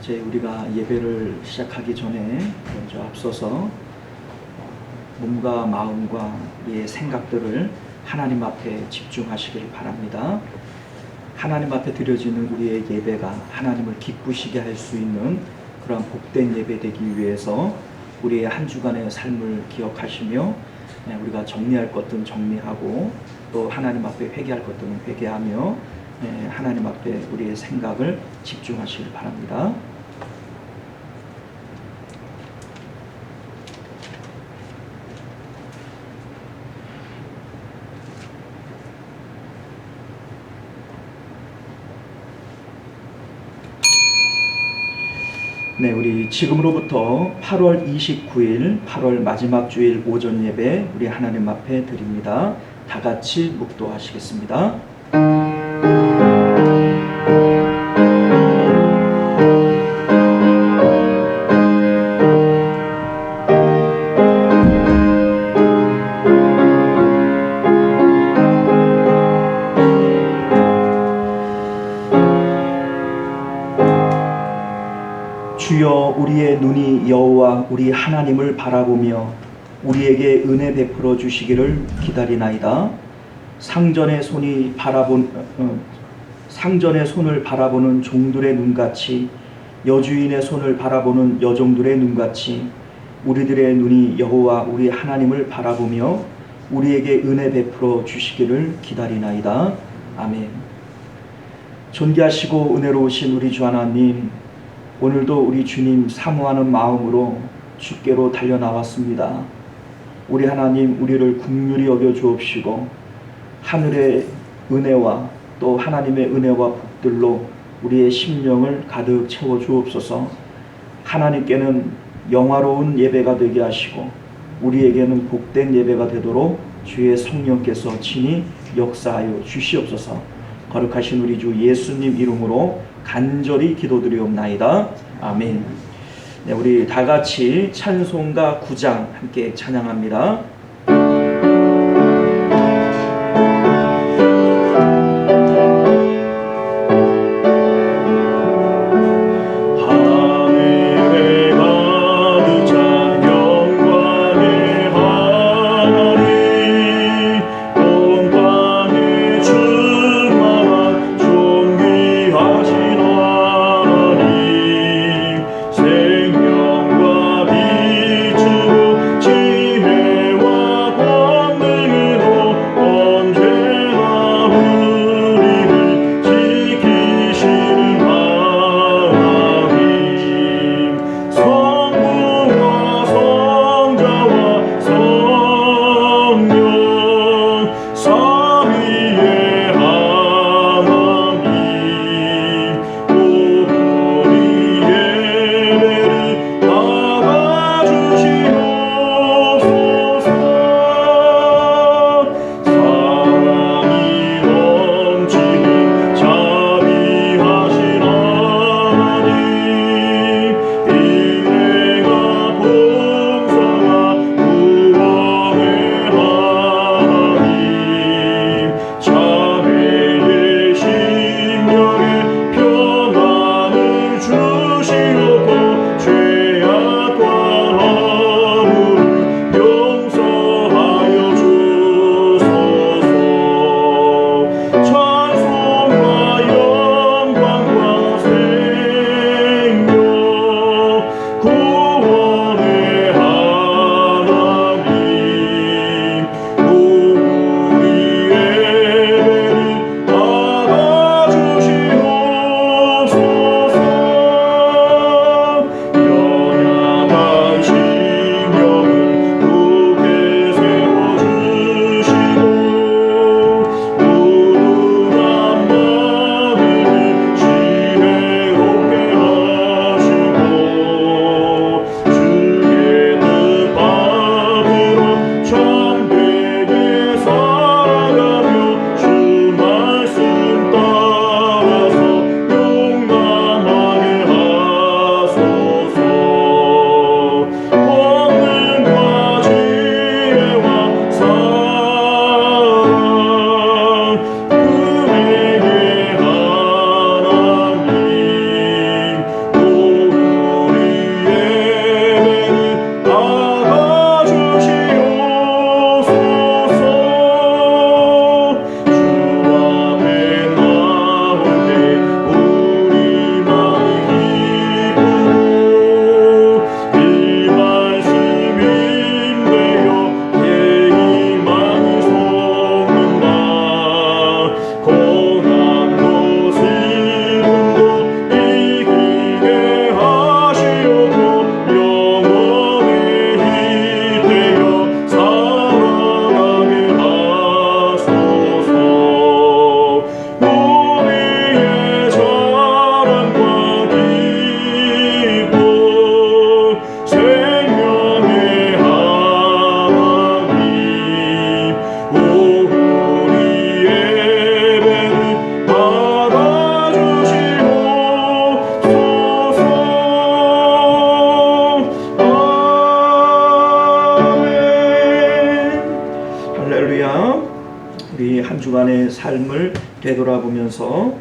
이제 우리가 예배를 시작하기 전에 먼저 앞서서 몸과 마음과 우리의 생각들을 하나님 앞에 집중하시길 바랍니다. 하나님 앞에 드려지는 우리의 예배가 하나님을 기쁘시게 할 수 있는 그러한 복된 예배 되기 위해서 우리의 한 주간의 삶을 기억하시며 우리가 정리할 것들은 정리하고 또 하나님 앞에 회개할 것들은 회개하며 하나님 앞에 우리의 생각을 집중하시길 바랍니다. 네, 우리 지금으로부터 8월 29일, 8월 마지막 주일 오전 예배 우리 하나님 앞에 드립니다. 다 같이 묵도하시겠습니다. 주여, 우리의 눈이 여호와 우리 하나님을 바라보며 우리에게 은혜 베풀어 주시기를 기다리나이다. 상전의 손을 바라보는 종들의 눈같이, 여주인의 손을 바라보는 여종들의 눈같이 우리들의 눈이 여호와 우리 하나님을 바라보며 우리에게 은혜 베풀어 주시기를 기다리나이다. 아멘. 존귀하시고 은혜로우신 우리 주 하나님, 오늘도 우리 주님 사모하는 마음으로 주께로 달려나왔습니다. 우리 하나님, 우리를 긍휼히 여겨 주옵시고 하늘의 은혜와 또 하나님의 은혜와 복들로 우리의 심령을 가득 채워 주옵소서. 하나님께는 영화로운 예배가 되게 하시고 우리에게는 복된 예배가 되도록 주의 성령께서 친히 역사하여 주시옵소서. 거룩하신 우리 주 예수님 이름으로 간절히 기도드리옵나이다. 아멘. 네, 우리 다 같이 찬송가 9장 함께 찬양합니다. 생명과 빛으로 지혜와 삶을 되돌아보면서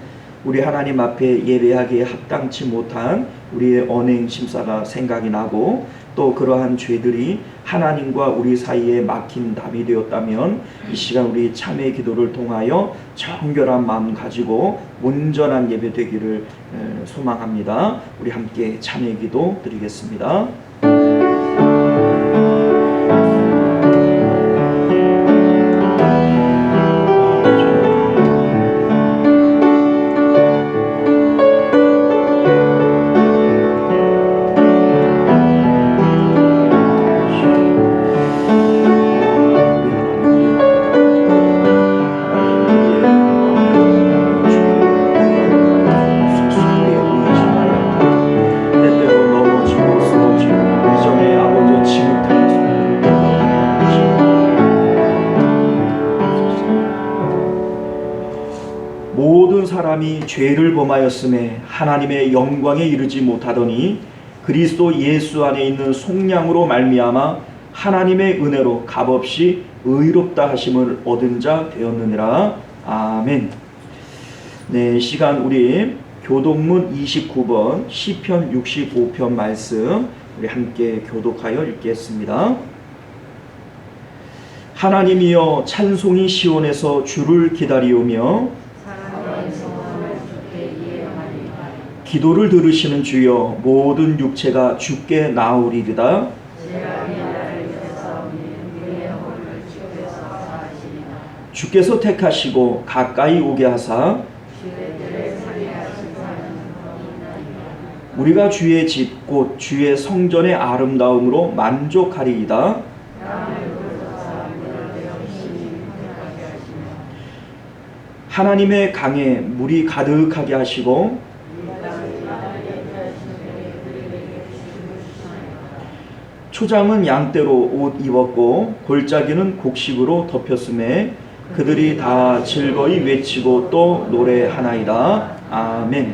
우리 하나님 앞에 예배하기에 합당치 못한 우리의 언행 심사가 생각이 나고, 또 그러한 죄들이 하나님과 우리 사이에 막힌 답이 되었다면 이 시간 우리 참회 기도를 통하여 정결한 마음 가지고 온전한 예배 되기를 소망합니다. 우리 함께 참회 기도 드리겠습니다. 모든 사람이 죄를 범하였음에 하나님의 영광에 이르지 못하더니 그리스도 예수 안에 있는 속량으로 말미암아 하나님의 은혜로 값없이 의롭다 하심을 얻은 자 되었느니라. 아멘. 네, 시간 우리 교독문 29번 시편 65편 말씀 우리 함께 교독하여 읽겠습니다. 하나님이여 찬송이 시온에서 주를 기다리오며 기도를 들으시는 주여 모든 육체가 주께 나오리이다. 주께서 택하시고 가까이 오게 하사 우리가 주의 집 곧 주의 성전의 아름다움으로 만족하리이다. 하나님의 강에 물이 가득하게 하시고 초장은 양떼로 옷 입었고 골짜기는 곡식으로 덮였음에 그들이 다 즐거이 외치고 또 노래하나이다. 아멘.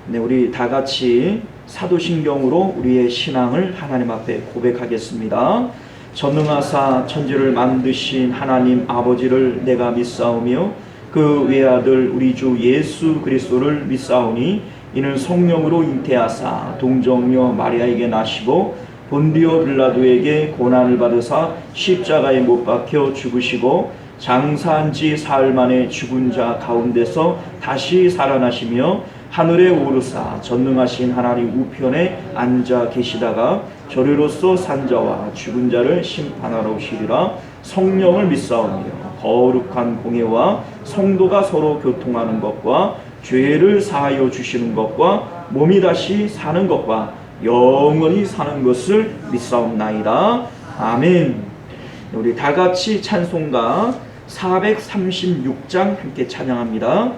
네, 우리 다 같이 사도신경으로 우리의 신앙을 하나님 앞에 고백하겠습니다. 전능하사 천지를 만드신 하나님 아버지를 내가 믿사오며 그 외아들 우리 주 예수 그리스도를 믿사오니 이는 성령으로 잉태하사 동정녀 마리아에게 나시고 본디오 빌라도에게 고난을 받으사 십자가에 못 박혀 죽으시고 장사한 지 사흘 만에 죽은 자 가운데서 다시 살아나시며 하늘에 오르사 전능하신 하나님 우편에 앉아 계시다가 저리로서 산 자와 죽은 자를 심판하러 오시리라. 성령을 믿사오며 거룩한 공예와 성도가 서로 교통하는 것과 죄를 사하여 주시는 것과 몸이 다시 사는 것과 영원히 사는 것을 믿사옵나이다. 아멘. 우리 다 같이 찬송가 436장 함께 찬양합니다.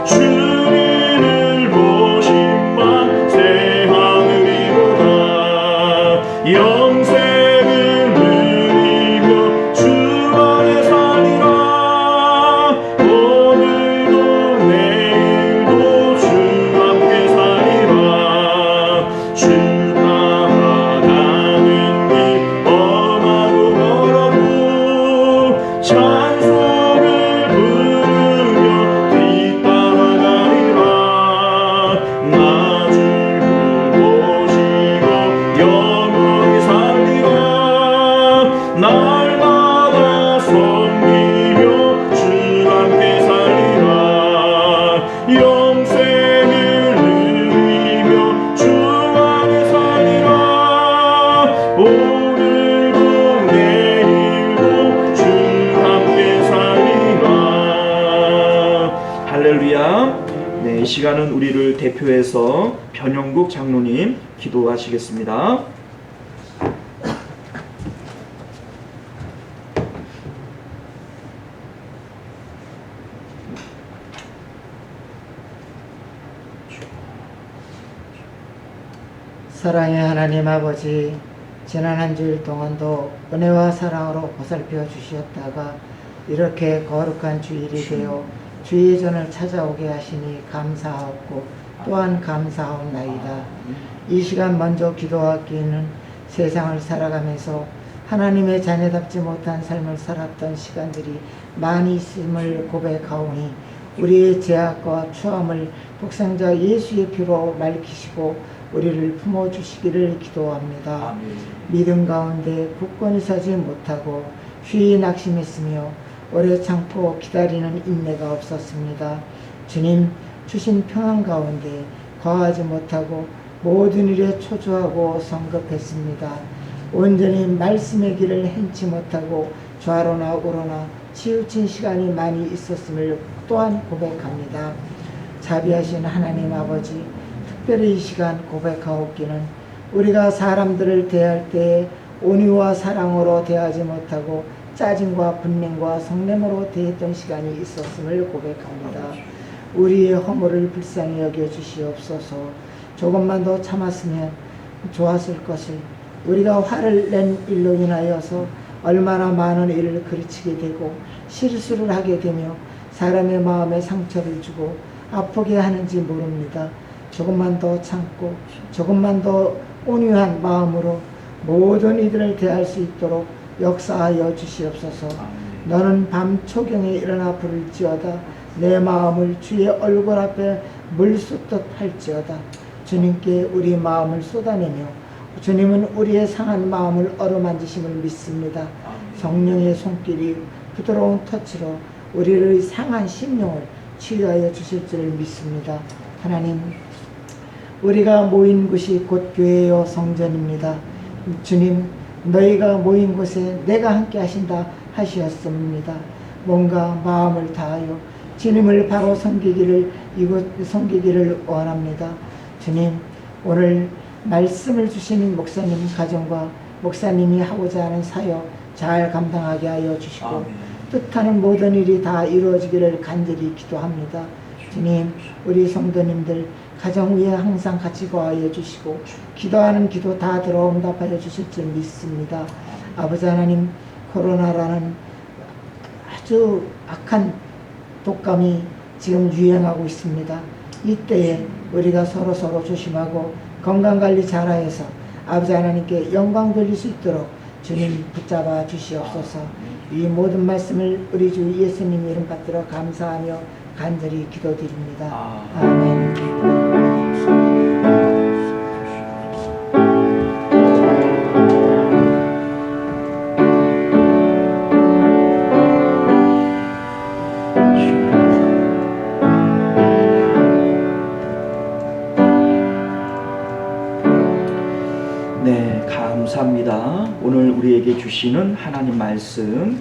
주님 영생을 누리며 주 안에 살리라. 오늘도 내일도 주 함께 살리라. 주 따라가는 길 험하고 멀어도 찬송을 부르며 뒤따라가리라. 나 주를 모시고 영원히 살리라. 날마다 섬기며 주 함께 살리라. 영생을 누리며 주 안에 살리라. 오늘도 내일도 주 함께 살리라. 할렐루야. 네, 이 시간은 우리를 대표해서 변영국 장로님 기도하시겠습니다. 사랑의 하나님 아버지, 지난 한 주일 동안도 은혜와 사랑으로 보살펴 주시었다가 이렇게 거룩한 주일이 되어 주의 전을 찾아오게 하시니 감사하고 또한 감사하옵나이다. 이 시간 먼저 기도하기는 세상을 살아가면서 하나님의 자녀답지 못한 삶을 살았던 시간들이 많이 있음을 고백하오니 우리의 죄악과 추함을 독생자 예수의 피로 맑히시고 우리를 품어주시기를 기도합니다. 아멘. 믿음 가운데 굳건히 서지 못하고 쉬이 낙심했으며 오래 참고 기다리는 인내가 없었습니다. 주님 주신 평안 가운데 거하지 못하고 모든 일에 초조하고 성급했습니다. 온전히 말씀의 길을 행치 못하고 좌로나 우로나 치우친 시간이 많이 있었음을 또한 고백합니다. 자비하신 하나님 아버지, 특별히 이 시간 고백하옵기는 우리가 사람들을 대할 때에 온유와 사랑으로 대하지 못하고 짜증과 분냉과 성냄으로 대했던 시간이 있었음을 고백합니다. 우리의 허물을 불쌍히 여겨 주시옵소서. 조금만 더 참았으면 좋았을 것을 우리가 화를 낸 일로 인하여서 얼마나 많은 일을 그르치게 되고 실수를 하게 되며 사람의 마음에 상처를 주고 아프게 하는지 모릅니다. 조금만 더 참고 조금만 더 온유한 마음으로 모든 이들을 대할 수 있도록 역사하여 주시옵소서. 너는 밤 초경에 일어나 부를지어다. 내 마음을 주의 얼굴 앞에 물 쏟듯 할지어다. 주님께 우리 마음을 쏟아내며 주님은 우리의 상한 마음을 어루만지심을 믿습니다. 성령의 손길이 부드러운 터치로 우리의 상한 심령을 치유하여 주실 줄을 믿습니다. 하나님, 우리가 모인 곳이 곧 교회요 성전입니다. 주님, 너희가 모인 곳에 내가 함께 하신다 하시었습니다. 뭔가 마음을 다하여 주님을 바로 섬기기를 원합니다. 주님, 오늘 말씀을 주시는 목사님 가정과 목사님이 하고자 하는 사역 잘 감당하게 하여 주시고 아멘. 뜻하는 모든 일이 다 이루어지기를 간절히 기도합니다. 주님, 우리 성도님들 가정 위에 항상 같이 거하여 주시고 기도하는 기도 다 들어응답하여 주실 줄 믿습니다. 아버지 하나님, 코로나라는 아주 악한 독감이 지금 유행하고 있습니다. 이때에 우리가 서로 조심하고 건강관리 잘하여서 아버지 하나님께 영광 돌릴 수 있도록 주님 붙잡아 주시옵소서. 이 모든 말씀을 우리 주 예수님 이름 받들어 감사하며 간절히 기도드립니다. 아멘. 네, 감사합니다. 오늘 우리에게 주시는 하나님 말씀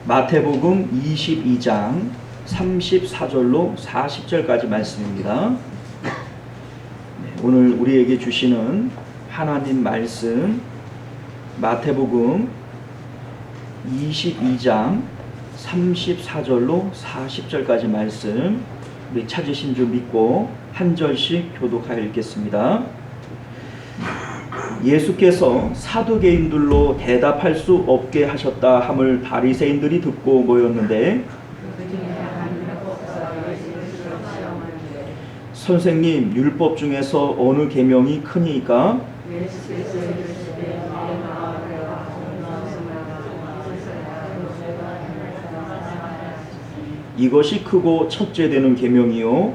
마태복음 22장 34절로 40절까지 말씀입니다. 네, 오늘 우리에게 주시는 하나님 말씀 마태복음 22장 34절로 40절까지 말씀 우리 찾으신 줄 믿고 한 절씩 교독하여 읽겠습니다. 예수께서 사두개인들로 대답할 수 없게 하셨다 함을 바리새인들이 듣고 모였는데, 선생님, 율법 중에서 어느 계명이 크니까? 이것이 크고 첫째 되는 계명이요.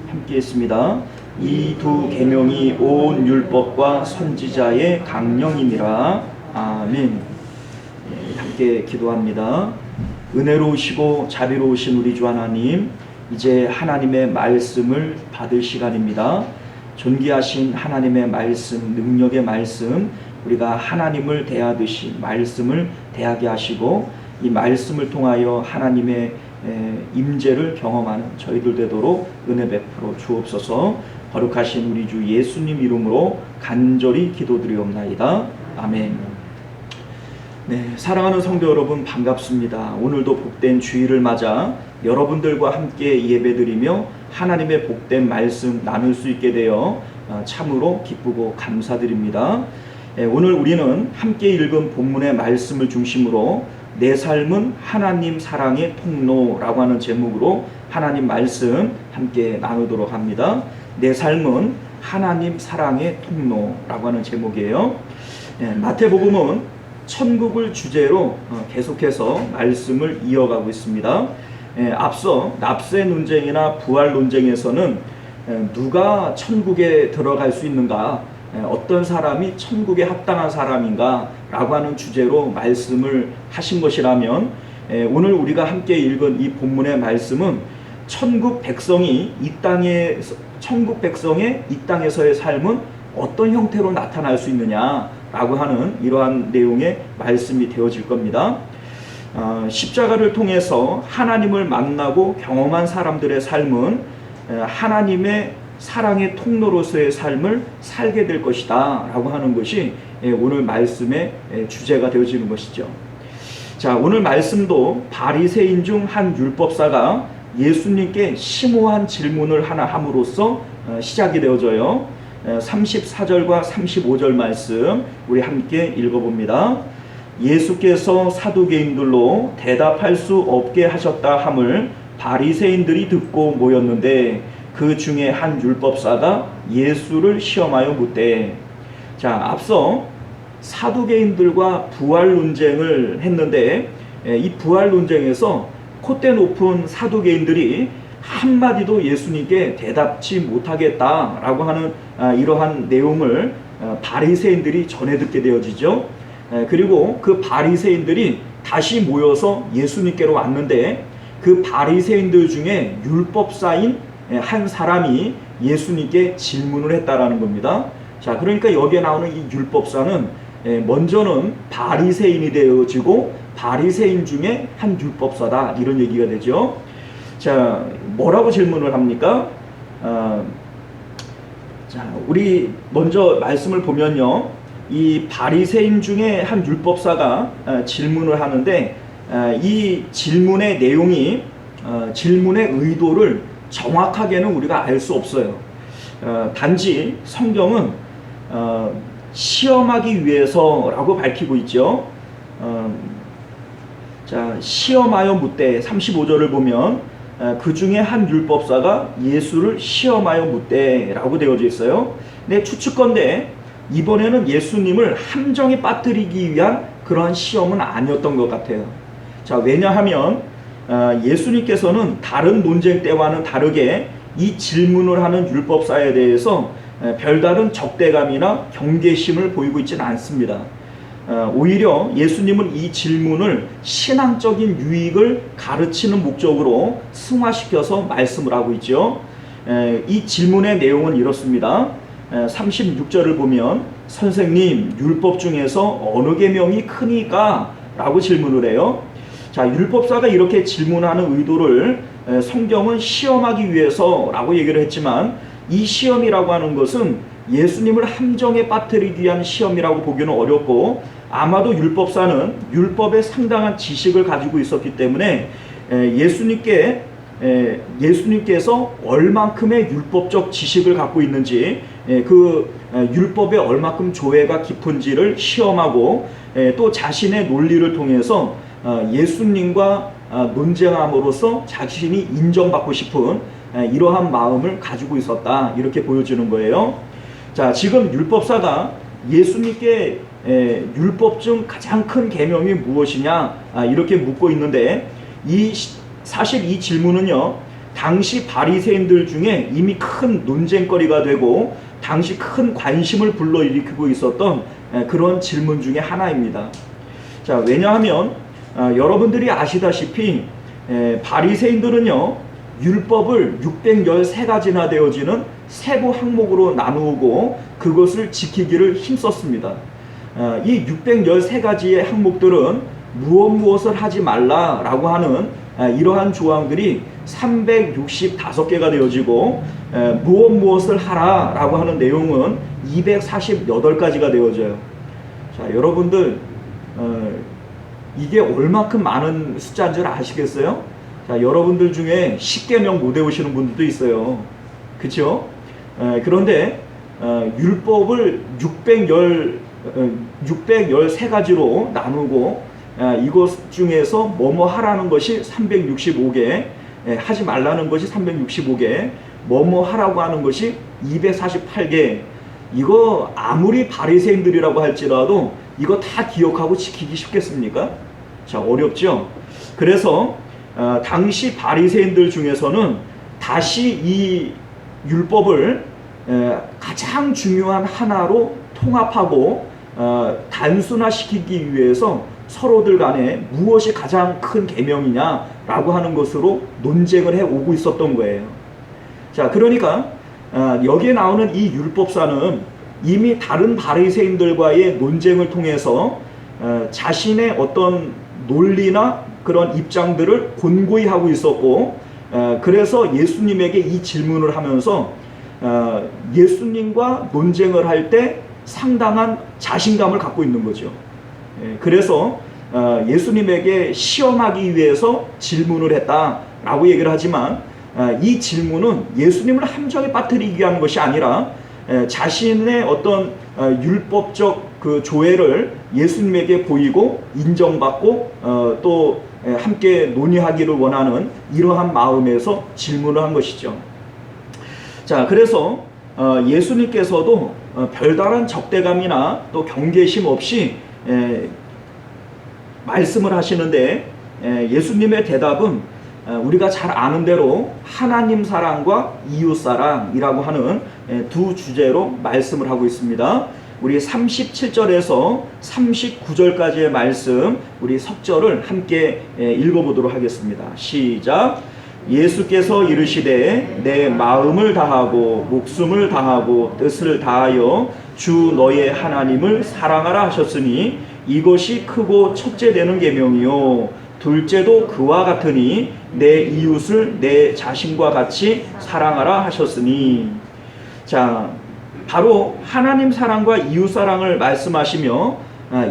함께 했습니다. 이 두 계명이 온 율법과 선지자의 강령이니라. 아멘. 함께 기도합니다. 은혜로우시고 자비로우신 우리 주 하나님, 이제 하나님의 말씀을 받을 시간입니다. 존귀하신 하나님의 말씀, 능력의 말씀, 우리가 하나님을 대하듯이 말씀을 대하게 하시고, 이 말씀을 통하여 하나님의 임재를 경험하는 저희들 되도록 은혜 베풀어 주옵소서. 거룩하신 우리 주 예수님 이름으로 간절히 기도드리옵나이다. 아멘. 네, 사랑하는 성도 여러분, 반갑습니다. 오늘도 복된 주일을 맞아 여러분들과 함께 예배드리며 하나님의 복된 말씀 나눌 수 있게 되어 참으로 기쁘고 감사드립니다. 오늘 우리는 함께 읽은 본문의 말씀을 중심으로 내 삶은 하나님 사랑의 통로라고 하는 제목으로 하나님 말씀 함께 나누도록 합니다. 내 삶은 하나님 사랑의 통로라고 하는 제목이에요. 마태복음은 천국을 주제로 계속해서 말씀을 이어가고 있습니다. 앞서 납세 논쟁이나 부활 논쟁에서는 누가 천국에 들어갈 수 있는가, 어떤 사람이 천국에 합당한 사람인가 라고 하는 주제로 말씀을 하신 것이라면, 오늘 우리가 함께 읽은 이 본문의 말씀은 천국 백성의 이 땅에서의 삶은 어떤 형태로 나타날 수 있느냐 라고 하는 이러한 내용의 말씀이 되어질 겁니다. 십자가를 통해서 하나님을 만나고 경험한 사람들의 삶은 하나님의 사랑의 통로로서의 삶을 살게 될 것이다 라고 하는 것이 오늘 말씀의 주제가 되어지는 것이죠. 자, 오늘 말씀도 바리새인 중 한 율법사가 예수님께 심오한 질문을 하나 함으로써 시작이 되어져요. 34절과 35절 말씀 우리 함께 읽어봅니다. 예수께서 사두개인들로 대답할 수 없게 하셨다 함을 바리새인들이 듣고 모였는데, 그 중에 한 율법사가 예수를 시험하여 묻되. 자, 앞서 사두개인들과 부활 논쟁을 했는데, 이 부활 논쟁에서 콧대 높은 사두개인들이 한마디도 예수님께 대답지 못하겠다라고 하는 이러한 내용을 바리새인들이 전해 듣게 되어지죠. 그리고 그 바리새인들이 다시 모여서 예수님께로 왔는데, 그 바리새인들 중에 율법사인 한 사람이 예수님께 질문을 했다라는 겁니다. 자, 그러니까 여기에 나오는 이 율법사는 먼저는 바리새인이 되어지고 바리새인 중에 한 율법사다, 이런 얘기가 되죠. 자, 뭐라고 질문을 합니까? 자, 우리 먼저 말씀을 보면요, 이 바리새인 중에 한 율법사가 질문을 하는데, 이 질문의 내용이 질문의 의도를 정확하게는 우리가 알 수 없어요. 단지 성경은 시험하기 위해서라고 밝히고 있죠. 자, 시험하여 묻되 35절을 보면 그 중에 한 율법사가 예수를 시험하여 묻되 라고 되어져 있어요. 네, 추측건데 이번에는 예수님을 함정에 빠뜨리기 위한 그러한 시험은 아니었던 것 같아요. 자, 왜냐하면 예수님께서는 다른 논쟁 때와는 다르게 이 질문을 하는 율법사에 대해서 별다른 적대감이나 경계심을 보이고 있지는 않습니다. 오히려 예수님은 이 질문을 신앙적인 유익을 가르치는 목적으로 승화시켜서 말씀을 하고 있죠. 이 질문의 내용은 이렇습니다. 36절을 보면 선생님, 율법 중에서 어느 계명이 크니까? 라고 질문을 해요. 자, 율법사가 이렇게 질문하는 의도를 성경은 시험하기 위해서라고 얘기를 했지만, 이 시험이라고 하는 것은 예수님을 함정에 빠뜨리기 위한 시험이라고 보기는 어렵고, 아마도 율법사는 율법에 상당한 지식을 가지고 있었기 때문에 예수님께 예수님께서 얼만큼의 율법적 지식을 갖고 있는지, 그 율법에 얼만큼 조예가 깊은지를 시험하고, 또 자신의 논리를 통해서 예수님과 논쟁함으로써 자신이 인정받고 싶은 이러한 마음을 가지고 있었다, 이렇게 보여지는 거예요. 자, 지금 율법사가 예수님께 율법 중 가장 큰 계명이 무엇이냐, 이렇게 묻고 있는데, 사실 이 질문은요, 당시 바리새인들 중에 이미 큰 논쟁거리가 되고 당시 큰 관심을 불러일으키고 있었던 그런 질문 중에 하나입니다. 자, 왜냐하면 여러분들이 아시다시피 바리새인들은요, 율법을 613가지나 되어지는 세부 항목으로 나누고 그것을 지키기를 힘썼습니다. 이 613가지의 항목들은 무엇을 하지 말라라고 하는 이러한 조항들이 365개가 되어지고, 무엇을 하라라고 하는 내용은 248가지가 되어져요. 자, 여러분들 이게 얼마큼 많은 숫자인 줄 아시겠어요? 자, 여러분들 중에 10계명 못 외우시는 분들도 있어요. 그렇죠? 그런데 율법을 613가지로 나누고, 이것 중에서 뭐뭐 하라는 것이 365개, 하지 말라는 것이 365개, 뭐뭐 하라고 하는 것이 248개. 이거 아무리 바리새인들이라고 할지라도 이거 다 기억하고 지키기 쉽겠습니까? 자, 어렵죠? 그래서 당시 바리새인들 중에서는 다시 이 율법을 가장 중요한 하나로 통합하고 단순화시키기 위해서 서로들 간에 무엇이 가장 큰 계명이냐라고 하는 것으로 논쟁을 해오고 있었던 거예요. 자, 그러니까 여기에 나오는 이 율법사는 이미 다른 바리새인들과의 논쟁을 통해서 자신의 어떤 논리나 그런 입장들을 곤고히 하고 있었고, 그래서 예수님에게 이 질문을 하면서 예수님과 논쟁을 할 때 상당한 자신감을 갖고 있는 거죠. 그래서 예수님에게 시험하기 위해서 질문을 했다라고 얘기를 하지만, 이 질문은 예수님을 함정에 빠뜨리기 위한 것이 아니라 자신의 어떤 율법적 그 조회를 예수님에게 보이고 인정받고 또 함께 논의하기를 원하는 이러한 마음에서 질문을 한 것이죠. 자, 그래서 예수님께서도 별다른 적대감이나 또 경계심 없이 말씀을 하시는데, 예수님의 대답은 우리가 잘 아는 대로 하나님 사랑과 이웃 사랑이라고 하는 두 주제로 말씀을 하고 있습니다. 우리 37절에서 39절까지의 말씀, 우리 석절을 함께 읽어보도록 하겠습니다. 시작. 예수께서 이르시되 내 마음을 다하고 목숨을 다하고 뜻을 다하여 주 너의 하나님을 사랑하라 하셨으니 이것이 크고 첫째 되는 계명이요 둘째도 그와 같으니 내 이웃을 내 자신과 같이 사랑하라 하셨으니. 자, 바로 하나님 사랑과 이웃 사랑을 말씀하시며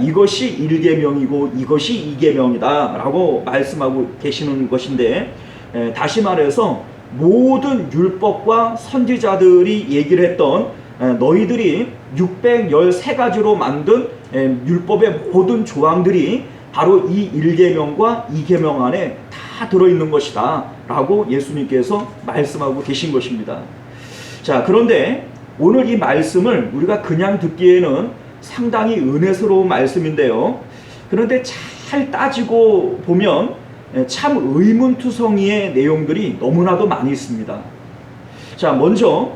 이것이 1계명이고 이것이 2계명이다 라고 말씀하고 계시는 것인데, 다시 말해서 모든 율법과 선지자들이 얘기를 했던 너희들이 613가지로 만든 율법의 모든 조항들이 바로 이 1계명과 2계명 안에 다 들어있는 것이다 라고 예수님께서 말씀하고 계신 것입니다. 자, 그런데 오늘 이 말씀을 우리가 그냥 듣기에는 상당히 은혜스러운 말씀인데요, 그런데 잘 따지고 보면 참 의문투성이의 내용들이 너무나도 많이 있습니다. 자, 먼저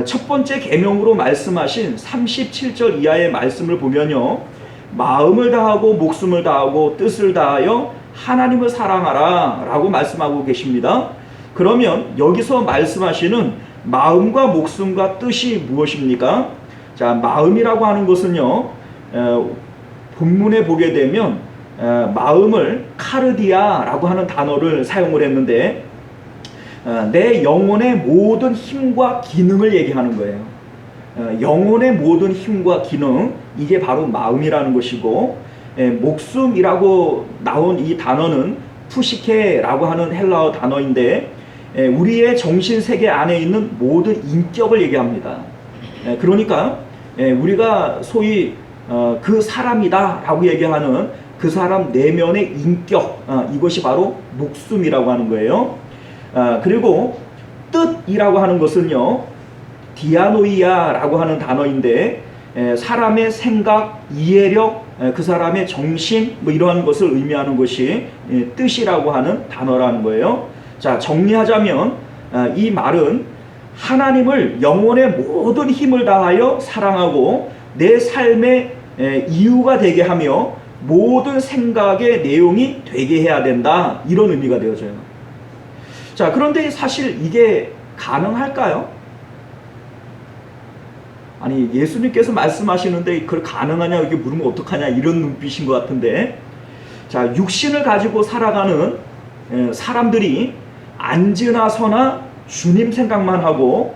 첫 번째 계명으로 말씀하신 37절 이하의 말씀을 보면요, 마음을 다하고 목숨을 다하고 뜻을 다하여 하나님을 사랑하라 라고 말씀하고 계십니다. 그러면 여기서 말씀하시는 마음과 목숨과 뜻이 무엇입니까? 자, 마음이라고 하는 것은요, 본문에 보게 되면 마음을 카르디아라고 하는 단어를 사용을 했는데, 내 영혼의 모든 힘과 기능을 얘기하는 거예요. 영혼의 모든 힘과 기능, 이게 바로 마음이라는 것이고, 목숨이라고 나온 이 단어는 푸시케라고 하는 헬라어 단어인데, 우리의 정신세계 안에 있는 모든 인격을 얘기합니다. 그러니까 우리가 소위 그 사람이다 라고 얘기하는 그 사람 내면의 인격, 이것이 바로 목숨이라고 하는 거예요. 그리고 뜻이라고 하는 것은요, 디아노이아라고 하는 단어인데 사람의 생각, 이해력, 그 사람의 정신 뭐 이러한 것을 의미하는 것이 뜻이라고 하는 단어라는 거예요. 자, 정리하자면 이 말은 하나님을 영혼의 모든 힘을 다하여 사랑하고 내 삶의 이유가 되게 하며 모든 생각의 내용이 되게 해야 된다, 이런 의미가 되어져요. 자, 그런데 사실 이게 가능할까요? 아니, 예수님께서 말씀하시는데 그걸 가능하냐 이렇게 물으면 어떡하냐 이런 눈빛인 것 같은데, 자, 육신을 가지고 살아가는 사람들이 앉으나 서나 주님 생각만 하고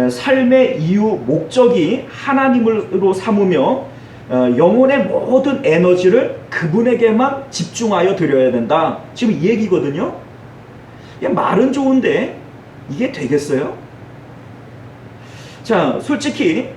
삶의 이유 목적이 하나님으로 삼으며 영혼의 모든 에너지를 그분에게만 집중하여 드려야 된다, 지금 이 얘기거든요. 말은 좋은데 이게 되겠어요? 자, 솔직히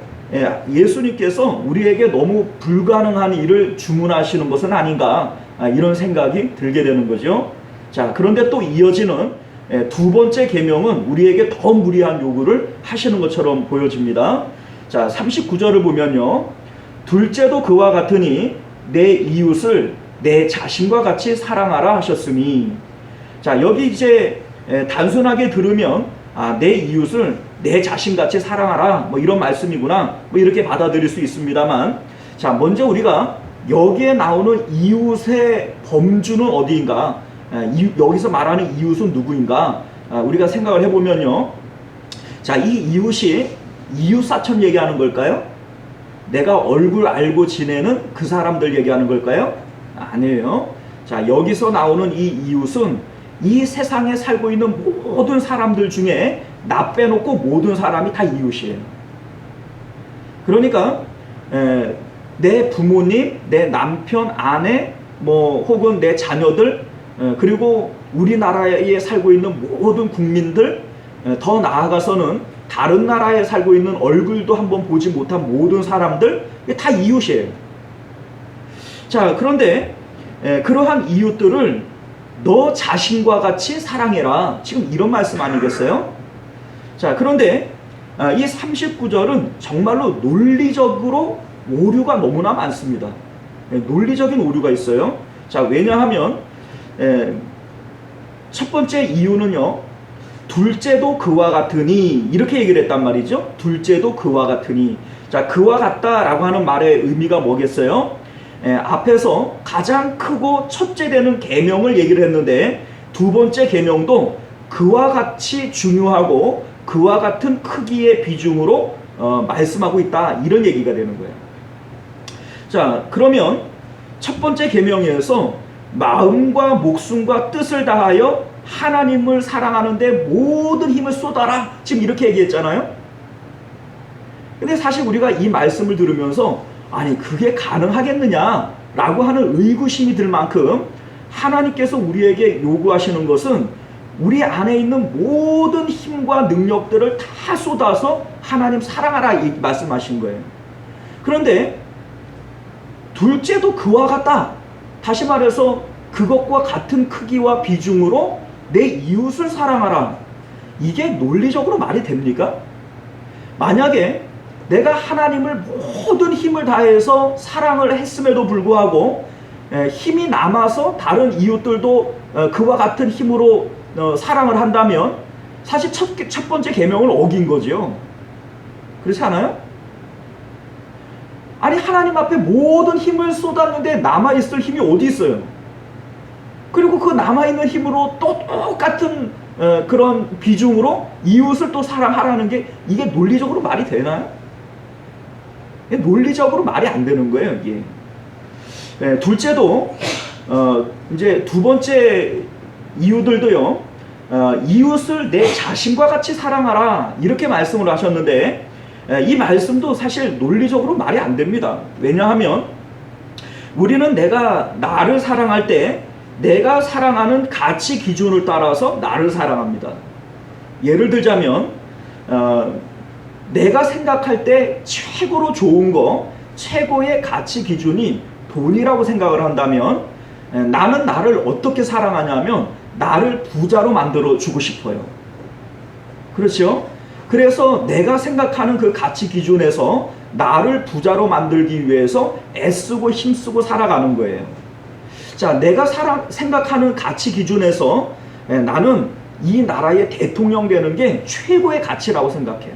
예수님께서 우리에게 너무 불가능한 일을 주문하시는 것은 아닌가, 이런 생각이 들게 되는 거죠. 자, 그런데 또 이어지는 두 번째 계명은 우리에게 더 무리한 요구를 하시는 것처럼 보여집니다. 자, 39절을 보면요, 둘째도 그와 같으니 내 이웃을 내 자신과 같이 사랑하라 하셨으니. 자, 여기 이제 단순하게 들으면 내 이웃을 내 자신같이 사랑하라, 뭐 이런 말씀이구나, 뭐 이렇게 받아들일 수 있습니다만, 자, 먼저 우리가 여기에 나오는 이웃의 범주는 어디인가, 여기서 말하는 이웃은 누구인가, 우리가 생각을 해보면요, 자, 이 이웃이 이웃사촌 얘기하는 걸까요? 내가 얼굴 알고 지내는 그 사람들 얘기하는 걸까요? 아니에요. 자, 여기서 나오는 이 이웃은 이 세상에 살고 있는 모든 사람들 중에 나 빼놓고 모든 사람이 다 이웃이에요. 그러니까 내 부모님, 내 남편, 아내, 뭐 혹은 내 자녀들, 그리고 우리나라에 살고 있는 모든 국민들, 더 나아가서는 다른 나라에 살고 있는 얼굴도 한번 보지 못한 모든 사람들, 다 이웃이에요. 자, 그런데 그러한 이웃들을 너 자신과 같이 사랑해라, 지금 이런 말씀 아니겠어요? 자, 그런데 이 39절은 정말로 논리적으로 오류가 너무나 많습니다. 논리적인 오류가 있어요. 자, 왜냐하면 첫 번째 이유는요, 둘째도 그와 같으니, 이렇게 얘기를 했단 말이죠. 둘째도 그와 같으니. 자, 그와 같다라고 하는 말의 의미가 뭐겠어요? 앞에서 가장 크고 첫째 되는 계명을 얘기를 했는데, 두 번째 계명도 그와 같이 중요하고 그와 같은 크기의 비중으로 말씀하고 있다, 이런 얘기가 되는 거예요. 자, 그러면 첫 번째 계명에서 마음과 목숨과 뜻을 다하여 하나님을 사랑하는데 모든 힘을 쏟아라, 지금 이렇게 얘기했잖아요. 근데 사실 우리가 이 말씀을 들으면서 아니, 그게 가능하겠느냐 라고 하는 의구심이 들 만큼 하나님께서 우리에게 요구하시는 것은 우리 안에 있는 모든 힘과 능력들을 다 쏟아서 하나님 사랑하라, 이 말씀하신 거예요. 그런데 둘째도 그와 같다, 다시 말해서 그것과 같은 크기와 비중으로 내 이웃을 사랑하라, 이게 논리적으로 말이 됩니까? 만약에 내가 하나님을 모든 힘을 다해서 사랑을 했음에도 불구하고 힘이 남아서 다른 이웃들도 그와 같은 힘으로 사랑을 한다면 사실 첫 번째 계명을 어긴 거죠. 그렇지 않아요? 아니, 하나님 앞에 모든 힘을 쏟았는데 남아있을 힘이 어디 있어요? 그리고 그 남아있는 힘으로 또 똑같은 그런 비중으로 이웃을 또 사랑하라는 게, 이게 논리적으로 말이 되나요? 논리적으로 말이 안 되는 거예요, 이게. 둘째도 이제 두 번째 이유들도요, 이웃을 내 자신과 같이 사랑하라, 이렇게 말씀을 하셨는데, 이 말씀도 사실 논리적으로 말이 안 됩니다. 왜냐하면 우리는 내가 나를 사랑할 때 내가 사랑하는 가치 기준을 따라서 나를 사랑합니다. 예를 들자면 내가 생각할 때 최고로 좋은 거, 최고의 가치 기준이 돈이라고 생각을 한다면 나는 나를 어떻게 사랑하냐면 나를 부자로 만들어 주고 싶어요. 그렇죠? 그래서 내가 생각하는 그 가치 기준에서 나를 부자로 만들기 위해서 애쓰고 힘쓰고 살아가는 거예요. 자, 내가 생각하는 가치 기준에서 나는 이 나라의 대통령 되는 게 최고의 가치라고 생각해요.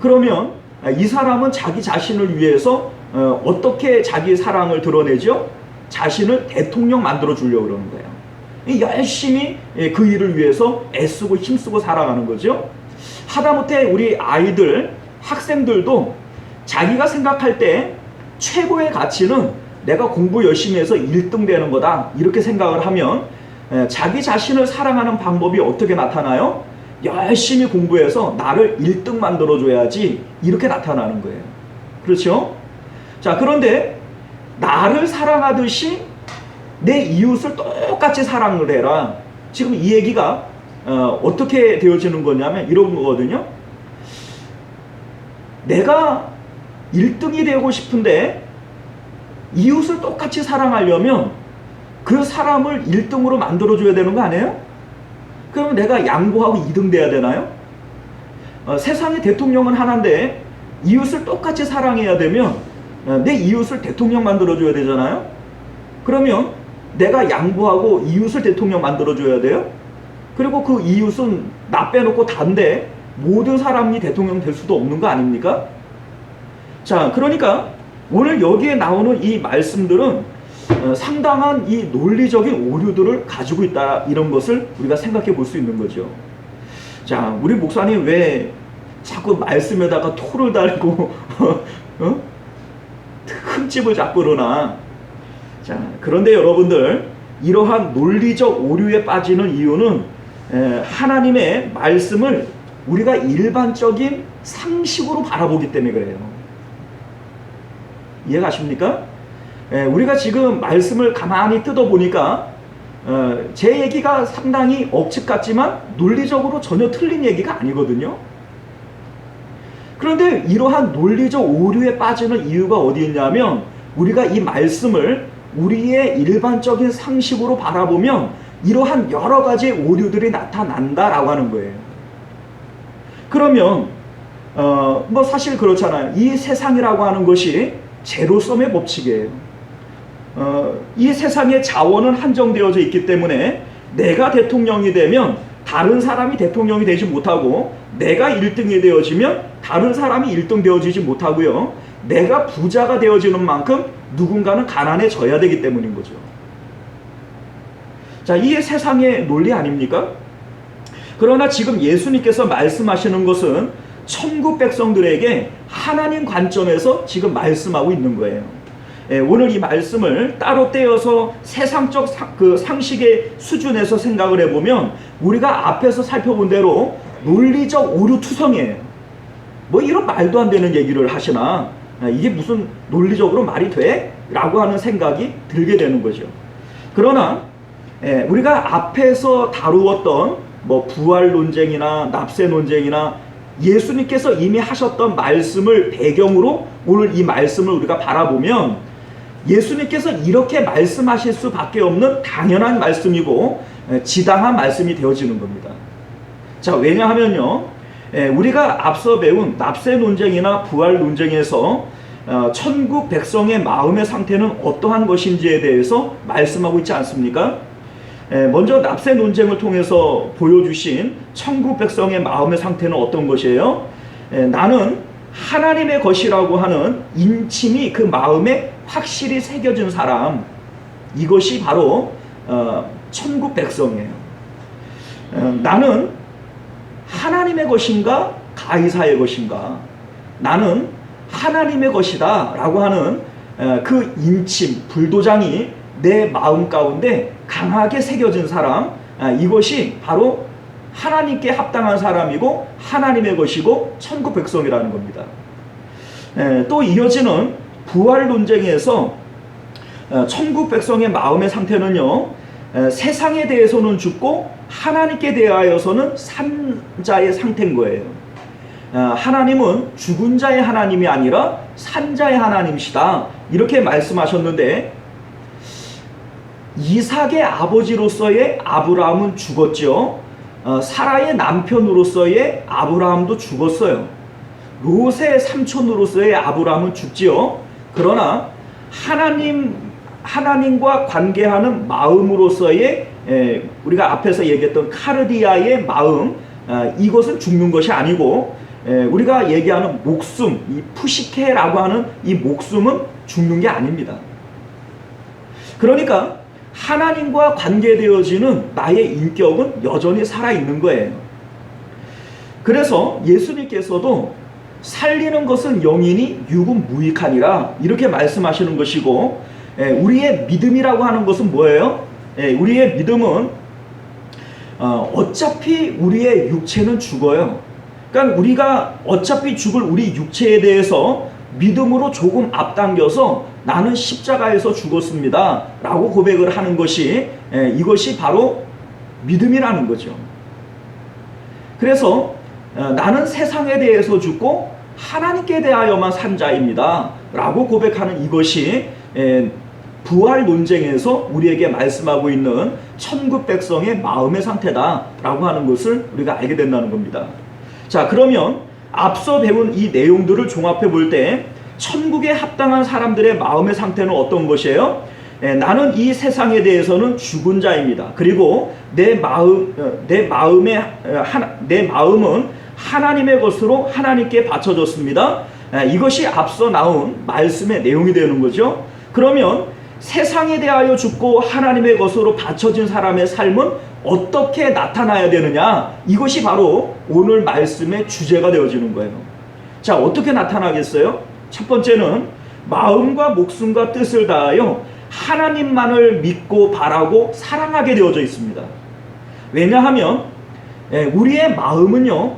그러면 이 사람은 자기 자신을 위해서 어떻게 자기 사랑을 드러내죠? 자신을 대통령 만들어 주려고 그러는 거예요. 열심히 그 일을 위해서 애쓰고 힘쓰고 살아가는 거죠. 하다못해 우리 아이들, 학생들도 자기가 생각할 때 최고의 가치는 내가 공부 열심히 해서 1등 되는 거다, 이렇게 생각을 하면 자기 자신을 사랑하는 방법이 어떻게 나타나요? 열심히 공부해서 나를 1등 만들어줘야지, 이렇게 나타나는 거예요. 그렇죠? 자, 그런데 나를 사랑하듯이 내 이웃을 똑같이 사랑을 해라. 지금 이 얘기가 어떻게 되어지는 거냐면 이런 거거든요. 내가 1등이 되고 싶은데 이웃을 똑같이 사랑하려면 그 사람을 1등으로 만들어줘야 되는 거 아니에요? 그러면 내가 양보하고 2등 돼야 되나요? 세상의 대통령은 하나인데 이웃을 똑같이 사랑해야 되면 내 이웃을 대통령 만들어줘야 되잖아요? 그러면 내가 양보하고 이웃을 대통령 만들어줘야 돼요? 그리고 그 이웃은 나 빼놓고 다인데 모든 사람이 대통령 될 수도 없는 거 아닙니까? 자, 그러니까 오늘 여기에 나오는 이 말씀들은 상당한 이 논리적인 오류들을 가지고 있다, 이런 것을 우리가 생각해 볼 수 있는 거죠. 자, 우리 목사님 왜 자꾸 말씀에다가 토를 달고 흠집을 잡고 그러나. 자, 그런데 여러분들, 이러한 논리적 오류에 빠지는 이유는 하나님의 말씀을 우리가 일반적인 상식으로 바라보기 때문에 그래요. 이해가십니까? 우리가 지금 말씀을 가만히 뜯어보니까 제 얘기가 상당히 억측 같지만 논리적으로 전혀 틀린 얘기가 아니거든요. 그런데 이러한 논리적 오류에 빠지는 이유가 어디 있냐면, 우리가 이 말씀을 우리의 일반적인 상식으로 바라보면 이러한 여러 가지 오류들이 나타난다라고 하는 거예요. 그러면 뭐 사실 그렇잖아요. 이 세상이라고 하는 것이 제로섬의 법칙이에요. 이 세상의 자원은 한정되어져 있기 때문에 내가 대통령이 되면 다른 사람이 대통령이 되지 못하고, 내가 1등이 되어지면 다른 사람이 1등 되어지지 못하고요. 내가 부자가 되어지는 만큼 누군가는 가난해져야 되기 때문인 거죠. 자, 이게 세상의 논리 아닙니까? 그러나 지금 예수님께서 말씀하시는 것은 천국 백성들에게 하나님 관점에서 지금 말씀하고 있는 거예요. 오늘 이 말씀을 따로 떼어서 세상적 상식의 수준에서 생각을 해보면 우리가 앞에서 살펴본 대로 논리적 오류투성이에요. 뭐 이런 말도 안 되는 얘기를 하시나, 이게 무슨 논리적으로 말이 돼? 라고 하는 생각이 들게 되는 거죠. 그러나 우리가 앞에서 다루었던 뭐 부활 논쟁이나 납세 논쟁이나 예수님께서 이미 하셨던 말씀을 배경으로 오늘 이 말씀을 우리가 바라보면 예수님께서 이렇게 말씀하실 수밖에 없는 당연한 말씀이고 지당한 말씀이 되어지는 겁니다. 자, 왜냐하면요, 우리가 앞서 배운 납세 논쟁이나 부활 논쟁에서 천국 백성의 마음의 상태는 어떠한 것인지에 대해서 말씀하고 있지 않습니까? 먼저 납세 논쟁을 통해서 보여주신 천국 백성의 마음의 상태는 어떤 것이에요? 나는 하나님의 것이라고 하는 인침이 그 마음에 확실히 새겨진 사람, 이것이 바로 천국 백성이에요. 나는 하나님의 것인가 가이사의 것인가, 나는 하나님의 것이다 라고 하는 그 인침, 불도장이 내 마음 가운데 강하게 새겨진 사람, 이것이 바로 하나님께 합당한 사람이고 하나님의 것이고 천국 백성이라는 겁니다. 또 이어지는 부활 논쟁에서 천국 백성의 마음의 상태는요, 세상에 대해서는 죽고 하나님께 대하여서는 산 자의 상태인 거예요. 하나님은 죽은 자의 하나님이 아니라 산 자의 하나님이시다, 이렇게 말씀하셨는데, 이삭의 아버지로서의 아브라함은 죽었죠. 사라의 남편으로서의 아브라함도 죽었어요. 롯의 삼촌으로서의 아브라함은 죽지요. 그러나 하나님과 관계하는 마음으로서의, 우리가 앞에서 얘기했던 카르디아의 마음, 이것은 죽는 것이 아니고, 우리가 얘기하는 목숨, 이 푸시케라고 하는 이 목숨은 죽는 게 아닙니다. 그러니까 하나님과 관계되어지는 나의 인격은 여전히 살아있는 거예요. 그래서 예수님께서도 살리는 것은 영이니 육은 무익하니라, 이렇게 말씀하시는 것이고, 우리의 믿음이라고 하는 것은 뭐예요? 우리의 믿음은 어차피 우리의 육체는 죽어요. 그러니까 우리가 어차피 죽을 우리 육체에 대해서 믿음으로 조금 앞당겨서 나는 십자가에서 죽었습니다 라고 고백을 하는 것이, 이것이 바로 믿음이라는 거죠. 그래서 나는 세상에 대해서 죽고 하나님께 대하여만 산 자입니다 라고 고백하는 이것이 부활 논쟁에서 우리에게 말씀하고 있는 천국 백성의 마음의 상태다 라고 하는 것을 우리가 알게 된다는 겁니다. 자, 그러면 앞서 배운 이 내용들을 종합해 볼 때 천국에 합당한 사람들의 마음의 상태는 어떤 것이에요? 나는 이 세상에 대해서는 죽은 자입니다. 그리고 내 마음은 하나님의 것으로 하나님께 바쳐졌습니다. 이것이 앞서 나온 말씀의 내용이 되는 거죠. 그러면 세상에 대하여 죽고 하나님의 것으로 바쳐진 사람의 삶은 어떻게 나타나야 되느냐, 이것이 바로 오늘 말씀의 주제가 되어지는 거예요. 자, 어떻게 나타나겠어요? 첫 번째는 마음과 목숨과 뜻을 다하여 하나님만을 믿고 바라고 사랑하게 되어져 있습니다. 왜냐하면 우리의 마음은요,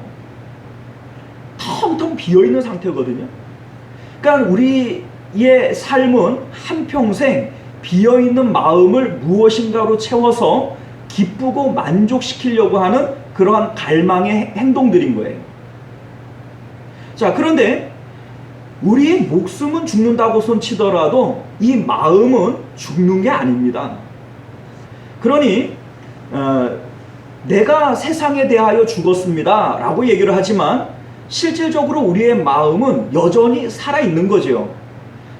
텅텅 비어있는 상태거든요. 그러니까 우리의 삶은 한평생 비어있는 마음을 무엇인가로 채워서 기쁘고 만족시키려고 하는 그러한 갈망의 행동들인 거예요. 자, 그런데 우리의 목숨은 죽는다고 손치더라도 이 마음은 죽는 게 아닙니다. 그러니 내가 세상에 대하여 죽었습니다 라고 얘기를 하지만 실질적으로 우리의 마음은 여전히 살아있는 거죠.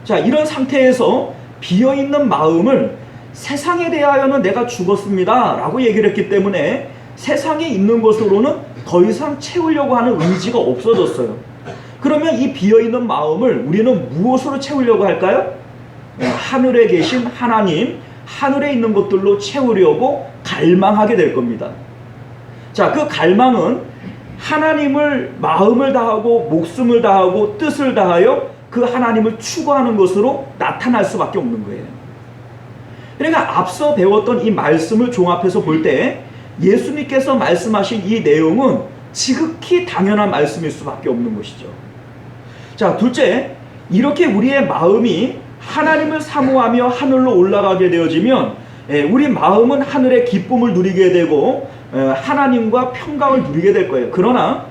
자, 이런 상태에서 비어있는 마음을 세상에 대하여는 내가 죽었습니다 라고 얘기를 했기 때문에 세상에 있는 것으로는 더 이상 채우려고 하는 의지가 없어졌어요. 그러면 이 비어있는 마음을 우리는 무엇으로 채우려고 할까요? 하늘에 계신 하나님, 하늘에 있는 것들로 채우려고 갈망하게 될 겁니다. 자, 그 갈망은 하나님을 마음을 다하고 목숨을 다하고 뜻을 다하여 그 하나님을 추구하는 것으로 나타날 수밖에 없는 거예요. 그러니까 앞서 배웠던 이 말씀을 종합해서 볼 때 예수님께서 말씀하신 이 내용은 지극히 당연한 말씀일 수밖에 없는 것이죠. 자, 둘째, 이렇게 우리의 마음이 하나님을 사모하며 하늘로 올라가게 되어지면 우리 마음은 하늘의 기쁨을 누리게 되고 하나님과 평강을 누리게 될 거예요. 그러나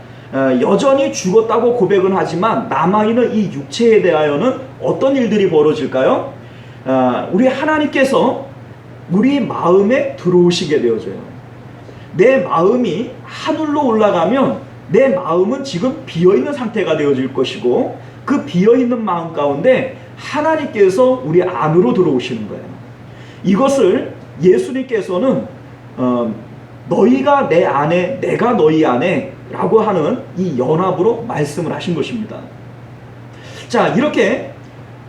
여전히 죽었다고 고백은 하지만 남아있는 이 육체에 대하여는 어떤 일들이 벌어질까요? 우리 하나님께서 우리 마음에 들어오시게 되어져요. 내 마음이 하늘로 올라가면 내 마음은 지금 비어있는 상태가 되어질 것이고 그 비어있는 마음 가운데 하나님께서 우리 안으로 들어오시는 거예요. 이것을 예수님께서는 너희가 내 안에 내가 너희 안에 라고 하는 이 연합으로 말씀을 하신 것입니다. 자, 이렇게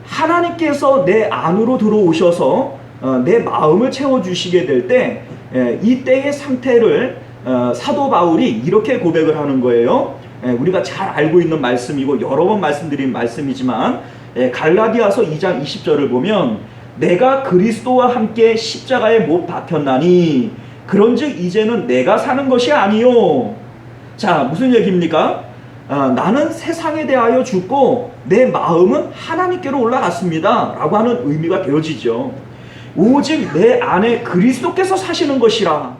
하나님께서 내 안으로 들어오셔서 내 마음을 채워주시게 될 때 이때의 상태를 사도 바울이 이렇게 고백을 하는 거예요. 우리가 잘 알고 있는 말씀이고 여러 번 말씀드린 말씀이지만 갈라디아서 2장 20절을 보면 내가 그리스도와 함께 십자가에 못 박혔나니 그런즉 이제는 내가 사는 것이 아니요. 자, 무슨 얘기입니까? 나는 세상에 대하여 죽고 내 마음은 하나님께로 올라갔습니다 라고 하는 의미가 되어지죠. 오직 내 안에 그리스도께서 사시는 것이라.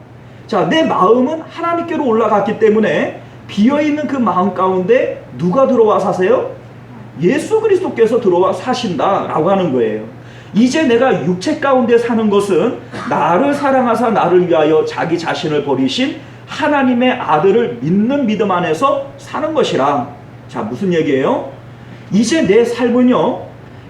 자, 내 마음은 하나님께로 올라갔기 때문에 비어있는 그 마음 가운데 누가 들어와 사세요? 예수 그리스도께서 들어와 사신다라고 하는 거예요. 이제 내가 육체 가운데 사는 것은 나를 사랑하사 나를 위하여 자기 자신을 버리신 하나님의 아들을 믿는 믿음 안에서 사는 것이라. 자, 무슨 얘기예요? 이제 내 삶은요,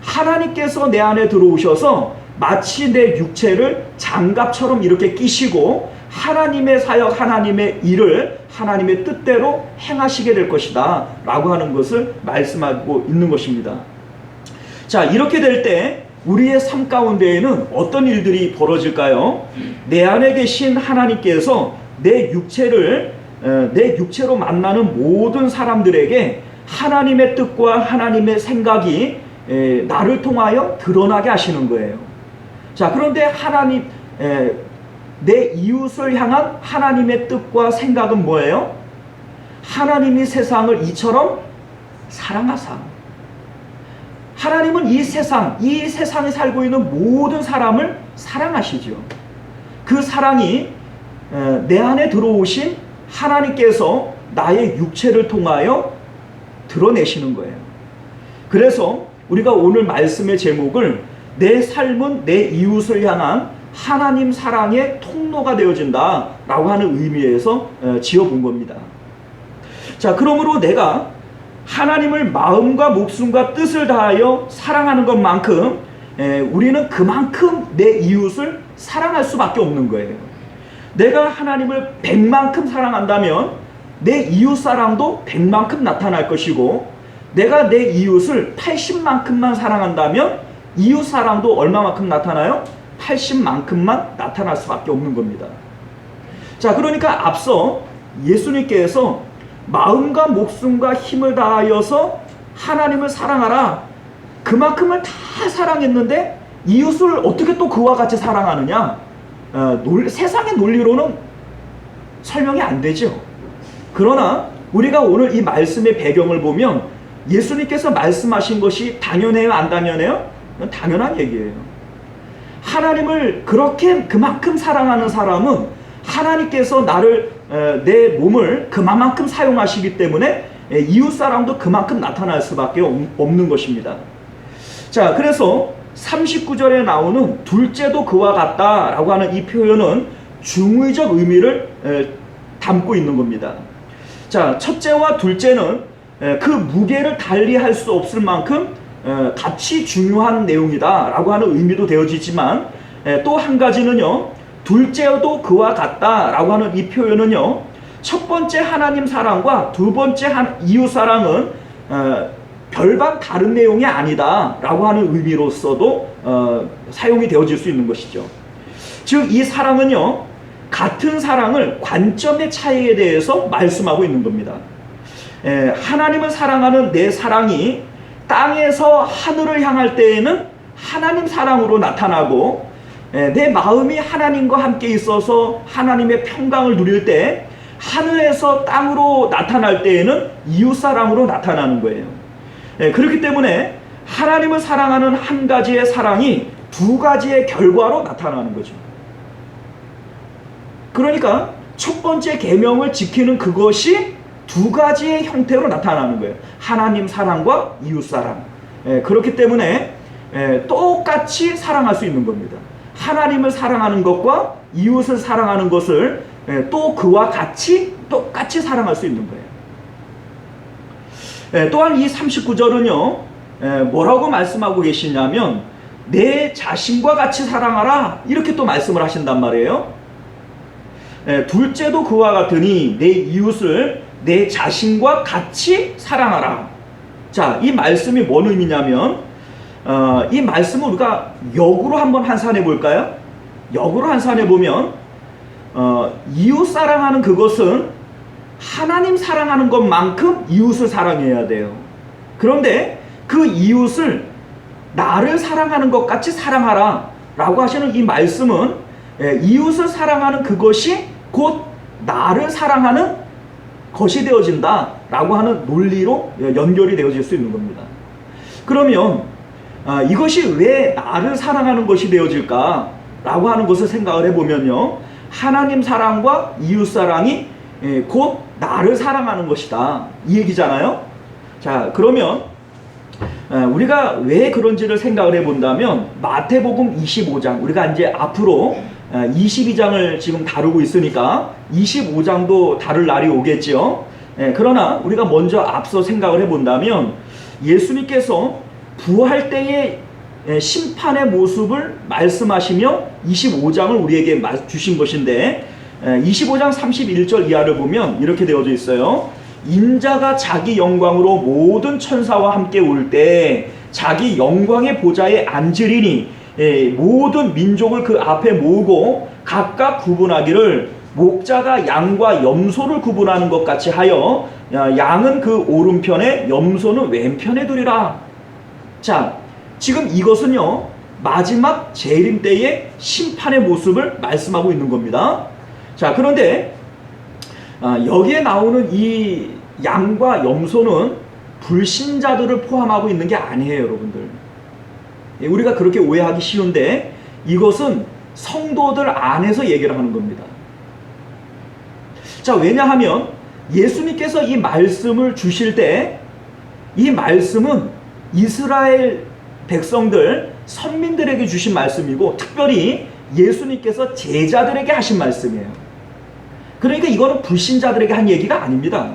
하나님께서 내 안에 들어오셔서 마치 내 육체를 장갑처럼 이렇게 끼시고 하나님의 사역, 하나님의 일을 하나님의 뜻대로 행하시게 될 것이다 라고 하는 것을 말씀하고 있는 것입니다. 자, 이렇게 될 때 우리의 삶 가운데에는 어떤 일들이 벌어질까요? 내 안에 계신 하나님께서 내 육체로 만나는 모든 사람들에게 하나님의 뜻과 하나님의 생각이 나를 통하여 드러나게 하시는 거예요. 자, 그런데 내 이웃을 향한 하나님의 뜻과 생각은 뭐예요? 하나님이 세상을 이처럼 사랑하사. 하나님은 이 세상에 살고 있는 모든 사람을 사랑하시죠. 그 사랑이 내 안에 들어오신 하나님께서 나의 육체를 통하여 드러내시는 거예요. 그래서 우리가 오늘 말씀의 제목을 내 삶은 내 이웃을 향한 하나님 사랑의 통로가 되어진다 라고 하는 의미에서 지어본 겁니다. 자, 그러므로 내가 하나님을 마음과 목숨과 뜻을 다하여 사랑하는 것만큼 우리는 그만큼 내 이웃을 사랑할 수밖에 없는 거예요. 내가 하나님을 100만큼 사랑한다면 내 이웃 사랑도 100만큼 나타날 것이고, 내가 내 이웃을 80만큼만 사랑한다면 이웃 사랑도 얼마만큼 나타나요? 80만큼만 나타날 수밖에 없는 겁니다. 자, 그러니까 앞서 예수님께서 마음과 목숨과 힘을 다하여서 하나님을 사랑하라, 그만큼을 다 사랑했는데 이웃을 어떻게 또 그와 같이 사랑하느냐? 세상의 논리로는 설명이 안 되죠. 그러나 우리가 오늘 이 말씀의 배경을 보면 예수님께서 말씀하신 것이 당연해요, 안 당연해요? 당연한 얘기예요. 하나님을 그만큼 사랑하는 사람은 하나님께서 내 몸을 그만큼 사용하시기 때문에 이웃사랑도 그만큼 나타날 수밖에 없는 것입니다. 자, 그래서 39절에 나오는 둘째도 그와 같다라고 하는 이 표현은 중의적 의미를 담고 있는 겁니다. 자, 첫째와 둘째는 그 무게를 달리할 수 없을 만큼 같이 중요한 내용이다 라고 하는 의미도 되어지지만, 또 한 가지는요, 둘째도 그와 같다 라고 하는 이 표현은요, 첫 번째 하나님 사랑과 두 번째 이웃 사랑은 별반 다른 내용이 아니다 라고 하는 의미로서도 사용이 되어질 수 있는 것이죠. 즉, 이 사랑은요, 같은 사랑을 관점의 차이에 대해서 말씀하고 있는 겁니다. 하나님을 사랑하는 내 사랑이 땅에서 하늘을 향할 때에는 하나님 사랑으로 나타나고, 내 마음이 하나님과 함께 있어서 하나님의 평강을 누릴 때 하늘에서 땅으로 나타날 때에는 이웃사랑으로 나타나는 거예요. 그렇기 때문에 하나님을 사랑하는 한 가지의 사랑이 두 가지의 결과로 나타나는 거죠. 그러니까 첫 번째 계명을 지키는 그것이 두 가지의 형태로 나타나는 거예요. 하나님 사랑과 이웃 사랑. 그렇기 때문에 똑같이 사랑할 수 있는 겁니다. 하나님을 사랑하는 것과 이웃을 사랑하는 것을 또 그와 같이 똑같이 사랑할 수 있는 거예요. 또한 이 39절은요, 뭐라고 말씀하고 계시냐면 내 자신과 같이 사랑하라, 이렇게 또 말씀을 하신단 말이에요. 둘째도 그와 같으니 내 이웃을 내 자신과 같이 사랑하라. 자, 이 말씀이 뭔 의미냐면 이 말씀을 우리가 역으로 한번 환산해 볼까요? 역으로 환산해 보면 이웃 사랑하는 그것은 하나님 사랑하는 것만큼 이웃을 사랑해야 돼요. 그런데 그 이웃을 나를 사랑하는 것 같이 사랑하라 라고 하시는 이 말씀은 이웃을 사랑하는 그것이 곧 나를 사랑하는 것이 되어진다 라고 하는 논리로 연결이 되어질 수 있는 겁니다. 그러면 이것이 왜 나를 사랑하는 것이 되어질까? 라고 하는 것을 생각을 해보면요, 하나님 사랑과 이웃 사랑이 곧 나를 사랑하는 것이다, 이 얘기잖아요. 자, 그러면 우리가 왜 그런지를 생각을 해본다면 마태복음 25장, 우리가 이제 앞으로 22장을 지금 다루고 있으니까 25장도 다룰 날이 오겠죠. 그러나 우리가 먼저 앞서 생각을 해본다면 예수님께서 부활 때의 심판의 모습을 말씀하시며 25장을 우리에게 주신 것인데, 25장 31절 이하를 보면 이렇게 되어져 있어요. 인자가 자기 영광으로 모든 천사와 함께 올 때 자기 영광의 보좌에 앉으리니 모든 민족을 그 앞에 모으고 각각 구분하기를 목자가 양과 염소를 구분하는 것 같이 하여 양은 그 오른편에 염소는 왼편에 두리라. 자, 지금 이것은요, 마지막 재림 때의 심판의 모습을 말씀하고 있는 겁니다. 자, 그런데 여기에 나오는 이 양과 염소는 불신자들을 포함하고 있는 게 아니에요, 여러분들. 우리가 그렇게 오해하기 쉬운데 이것은 성도들 안에서 얘기를 하는 겁니다. 자, 왜냐하면 예수님께서 이 말씀을 주실 때 이 말씀은 이스라엘 백성들, 선민들에게 주신 말씀이고 특별히 예수님께서 제자들에게 하신 말씀이에요. 그러니까 이거는 불신자들에게 한 얘기가 아닙니다.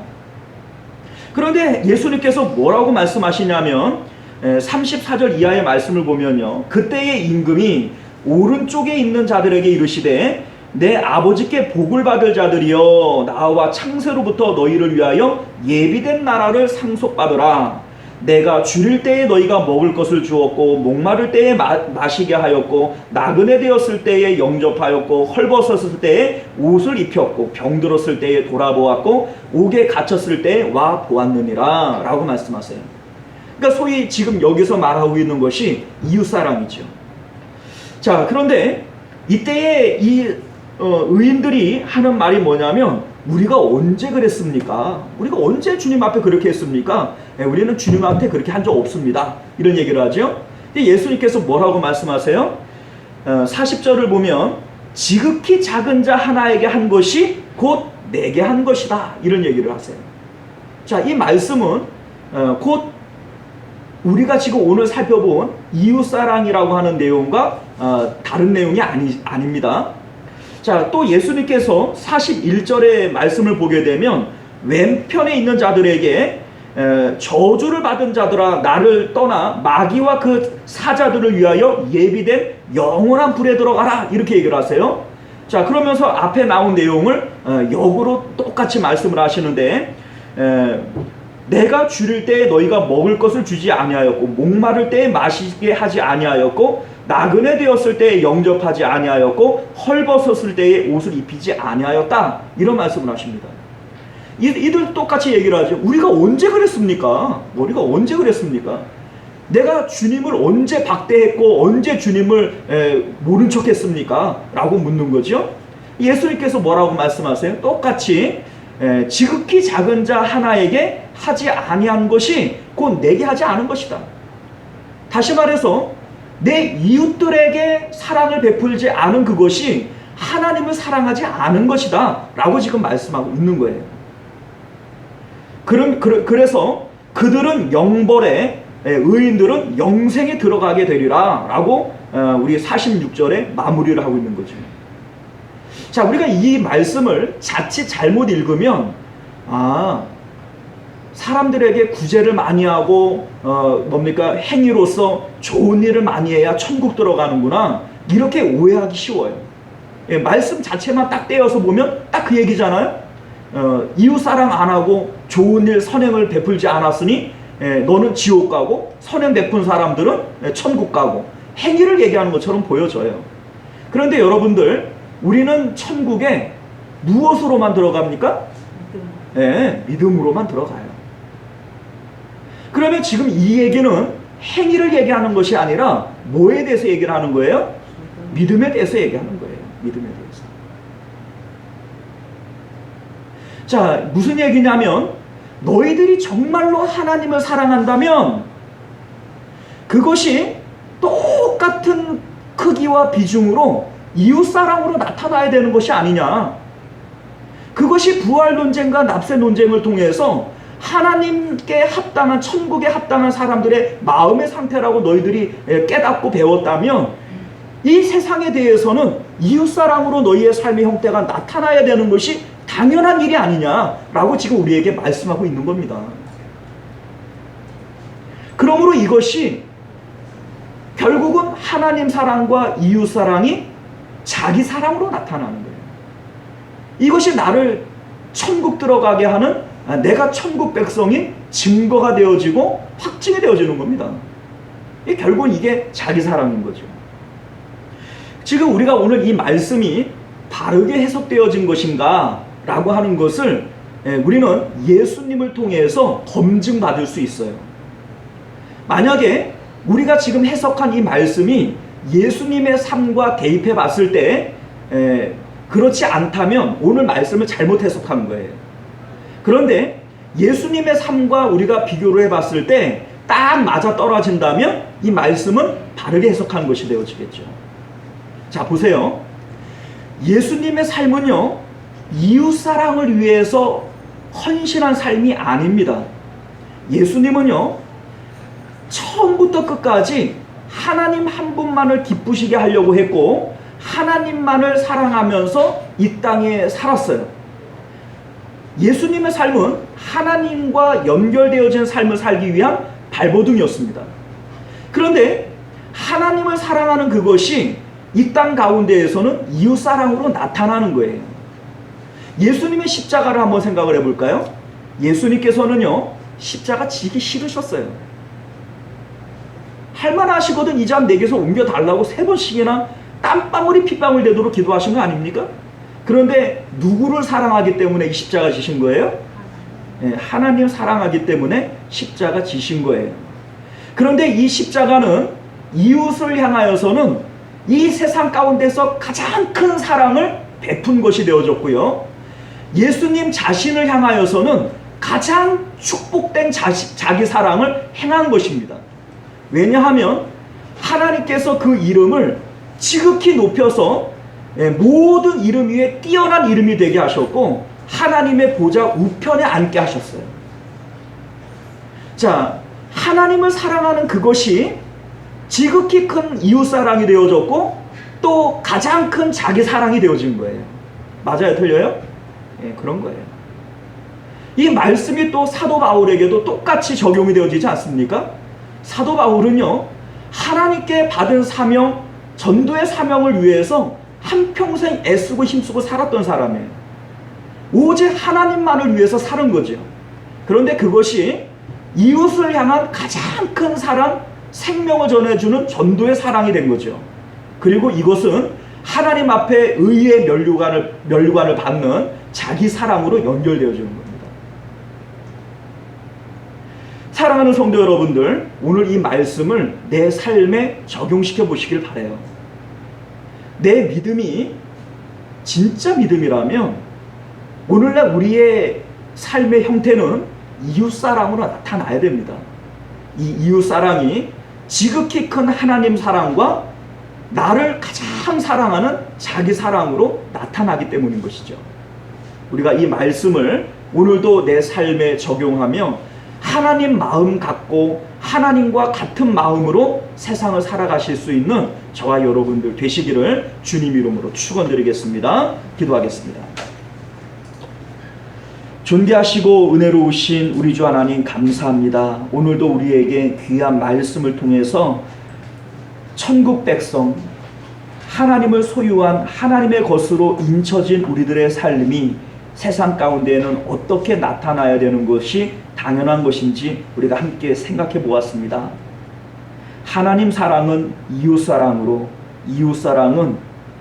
그런데 예수님께서 뭐라고 말씀하시냐면 34절 이하의 말씀을 보면요, 그때의 임금이 오른쪽에 있는 자들에게 이르시되 내 아버지께 복을 받을 자들이여 나와 창세로부터 너희를 위하여 예비된 나라를 상속받으라. 내가 줄일 때에 너희가 먹을 것을 주었고 목마를 때에 마시게 하였고 나그네 되었을 때에 영접하였고 헐벗었을 때에 옷을 입혔고 병들었을 때에 돌아보았고 옥에 갇혔을 때에 와 보았느니라 라고 말씀하세요. 그러니까 소위 지금 여기서 말하고 있는 것이 이웃사랑이죠. 자, 그런데 이때에 이 의인들이 하는 말이 뭐냐면 우리가 언제 그랬습니까? 우리가 언제 주님 앞에 그렇게 했습니까? 우리는 주님한테 그렇게 한 적 없습니다. 이런 얘기를 하죠. 예수님께서 뭐라고 말씀하세요? 40절을 보면 지극히 작은 자 하나에게 한 것이 곧 내게 한 것이다, 이런 얘기를 하세요. 자, 이 말씀은 곧 우리가 지금 오늘 살펴본 이웃사랑이라고 하는 내용과 다른 내용이 아닙니다. 자, 또 예수님께서 41절의 말씀을 보게 되면 왼편에 있는 자들에게 저주를 받은 자들아 나를 떠나 마귀와 그 사자들을 위하여 예비된 영원한 불에 들어가라, 이렇게 얘기를 하세요. 자, 그러면서 앞에 나온 내용을 역으로 똑같이 말씀을 하시는데, 내가 줄일 때에 너희가 먹을 것을 주지 아니하였고 목마를 때에 마시게 하지 아니하였고 나그네 되었을 때에 영접하지 아니하였고 헐벗었을 때에 옷을 입히지 아니하였다, 이런 말씀을 하십니다. 이들 똑같이 얘기를 하죠. 우리가 언제 그랬습니까? 우리가 언제 그랬습니까? 내가 주님을 언제 박대했고 언제 주님을 모른 척 했습니까? 라고 묻는 거죠. 예수님께서 뭐라고 말씀하세요? 똑같이 지극히 작은 자 하나에게 하지 아니한 것이 곧 내게 하지 않은 것이다. 다시 말해서 내 이웃들에게 사랑을 베풀지 않은 그것이 하나님을 사랑하지 않은 것이다 라고 지금 말씀하고 있는 거예요. 그래서 그들은 영벌에, 의인들은 영생에 들어가게 되리라 라고 우리 46절에 마무리를 하고 있는 거죠. 자, 우리가 이 말씀을 자칫 잘못 읽으면 사람들에게 구제를 많이 하고 행위로서 좋은 일을 많이 해야 천국 들어가는구나, 이렇게 오해하기 쉬워요. 말씀 자체만 딱 떼어서 보면 딱 그 얘기잖아요. 이웃사랑 안 하고 좋은 일 선행을 베풀지 않았으니 너는 지옥 가고 선행 베푼 사람들은 천국 가고, 행위를 얘기하는 것처럼 보여져요. 그런데 여러분들, 우리는 천국에 무엇으로만 들어갑니까? 믿음으로만 들어가요. 그러면 지금 이 얘기는 행위를 얘기하는 것이 아니라 뭐에 대해서 얘기를 하는 거예요? 믿음에 대해서 얘기하는 거예요. 믿음에 대해서. 자, 무슨 얘기냐면 너희들이 정말로 하나님을 사랑한다면 그것이 똑같은 크기와 비중으로 이웃사랑으로 나타나야 되는 것이 아니냐. 그것이 부활 논쟁과 납세 논쟁을 통해서 하나님께 합당한, 천국에 합당한 사람들의 마음의 상태라고 너희들이 깨닫고 배웠다면 이 세상에 대해서는 이웃사랑으로 너희의 삶의 형태가 나타나야 되는 것이 당연한 일이 아니냐라고 지금 우리에게 말씀하고 있는 겁니다. 그러므로 이것이 결국은 하나님 사랑과 이웃 사랑이 자기 사랑으로 나타나는 거예요. 이것이 나를 천국 들어가게 하는, 내가 천국 백성인 증거가 되어지고 확증이 되어지는 겁니다. 결국은 이게 자기 사랑인 거죠. 지금 우리가 오늘 이 말씀이 바르게 해석되어진 것인가 라고 하는 것을 우리는 예수님을 통해서 검증받을 수 있어요. 만약에 우리가 지금 해석한 이 말씀이 예수님의 삶과 대입해 봤을 때 그렇지 않다면 오늘 말씀을 잘못 해석한 거예요. 그런데 예수님의 삶과 우리가 비교를 해봤을 때 딱 맞아 떨어진다면 이 말씀은 바르게 해석한 것이 되어지겠죠. 자, 보세요. 예수님의 삶은요, 이웃사랑을 위해서 헌신한 삶이 아닙니다. 예수님은요, 처음부터 끝까지 하나님 한 분만을 기쁘시게 하려고 했고 하나님만을 사랑하면서 이 땅에 살았어요. 예수님의 삶은 하나님과 연결되어진 삶을 살기 위한 발버둥이었습니다. 그런데 하나님을 사랑하는 그것이 이 땅 가운데에서는 이웃사랑으로 나타나는 거예요. 예수님의 십자가를 한번 생각을 해볼까요? 예수님께서는요, 십자가 지기 싫으셨어요. 할만하시거든 이 잠 내게서 옮겨달라고 3번씩이나 땀방울이 핏방울 되도록 기도하신 거 아닙니까? 그런데 누구를 사랑하기 때문에 이 십자가 지신 거예요? 하나님 사랑하기 때문에 십자가 지신 거예요. 그런데 이 십자가는 이웃을 향하여서는 이 세상 가운데서 가장 큰 사랑을 베푼 것이 되어졌고요. 예수님 자신을 향하여서는 가장 축복된 자기 사랑을 행한 것입니다. 왜냐하면 하나님께서 그 이름을 지극히 높여서 모든 이름 위에 뛰어난 이름이 되게 하셨고 하나님의 보좌 우편에 앉게 하셨어요. 자, 하나님을 사랑하는 그것이 지극히 큰 이웃사랑이 되어졌고 또 가장 큰 자기 사랑이 되어진 거예요. 맞아요? 틀려요? 그런 거예요. 이 말씀이 또 사도 바울에게도 똑같이 적용이 되어지지 않습니까? 사도 바울은요, 하나님께 받은 사명, 전도의 사명을 위해서 한평생 애쓰고 힘쓰고 살았던 사람이에요. 오직 하나님만을 위해서 사는 거죠. 그런데 그것이 이웃을 향한 가장 큰 사랑, 생명을 전해주는 전도의 사랑이 된 거죠. 그리고 이것은 하나님 앞에 의의 면류관을 받는 자기 사랑으로 연결되어지는 겁니다. 사랑하는 성도 여러분들, 오늘 이 말씀을 내 삶에 적용시켜 보시길 바라요. 내 믿음이 진짜 믿음이라면 오늘날 우리의 삶의 형태는 이웃사랑으로 나타나야 됩니다. 이 이웃사랑이 지극히 큰 하나님 사랑과 나를 가장 사랑하는 자기 사랑으로 나타나기 때문인 것이죠. 우리가 이 말씀을 오늘도 내 삶에 적용하며 하나님 마음 갖고 하나님과 같은 마음으로 세상을 살아가실 수 있는 저와 여러분들 되시기를 주님 이름으로 축원드리겠습니다. 기도하겠습니다. 존귀하시고 은혜로우신 우리 주 하나님 감사합니다. 오늘도 우리에게 귀한 말씀을 통해서 천국 백성, 하나님을 소유한 하나님의 것으로 인쳐진 우리들의 삶이 세상 가운데에는 어떻게 나타나야 되는 것이 당연한 것인지 우리가 함께 생각해 보았습니다. 하나님 사랑은 이웃 사랑으로, 이웃 사랑은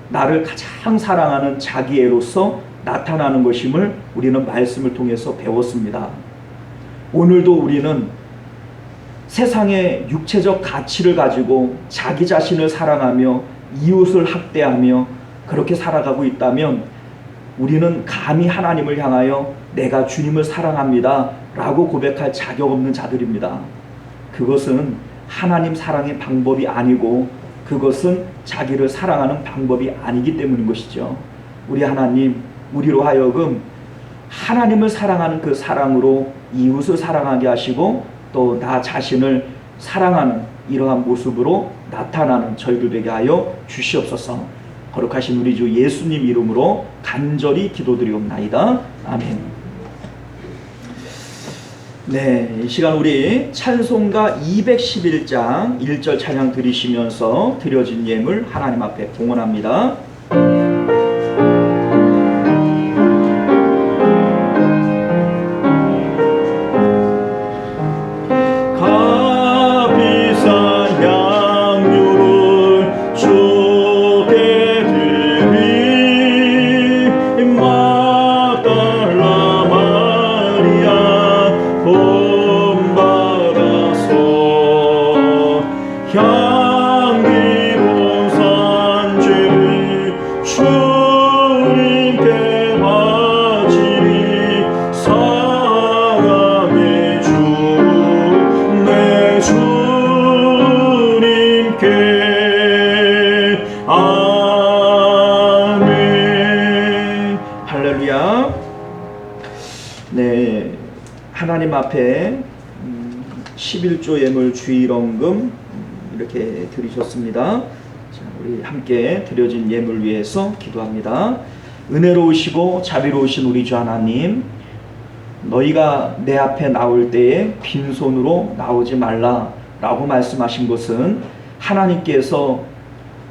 나를 가장 사랑하는 자기 애로서 나타나는 것임을 우리는 말씀을 통해서 배웠습니다. 오늘도 우리는 세상의 육체적 가치를 가지고 자기 자신을 사랑하며 이웃을 학대하며 그렇게 살아가고 있다면 우리는 감히 하나님을 향하여 내가 주님을 사랑합니다 라고 고백할 자격 없는 자들입니다. 그것은 하나님 사랑의 방법이 아니고 그것은 자기를 사랑하는 방법이 아니기 때문인 것이죠. 우리 하나님, 우리로 하여금 하나님을 사랑하는 그 사랑으로 이웃을 사랑하게 하시고 또 나 자신을 사랑하는 이러한 모습으로 나타나는 저희들 되게 하여 주시옵소서. 거룩하신 우리 주 예수님 이름으로 간절히 기도드리옵나이다. 아멘. 네, 이 시간 우리 찬송가 211장 1절 찬양 드리시면서 드려진 예물 하나님 앞에 봉헌합니다. 네, 하나님 앞에 11조 예물 주일원금 이렇게 드리셨습니다. 자, 우리 함께 드려진 예물 위해서 기도합니다. 은혜로우시고 자비로우신 우리 주 하나님, 너희가 내 앞에 나올 때에 빈손으로 나오지 말라 라고 말씀하신 것은 하나님께서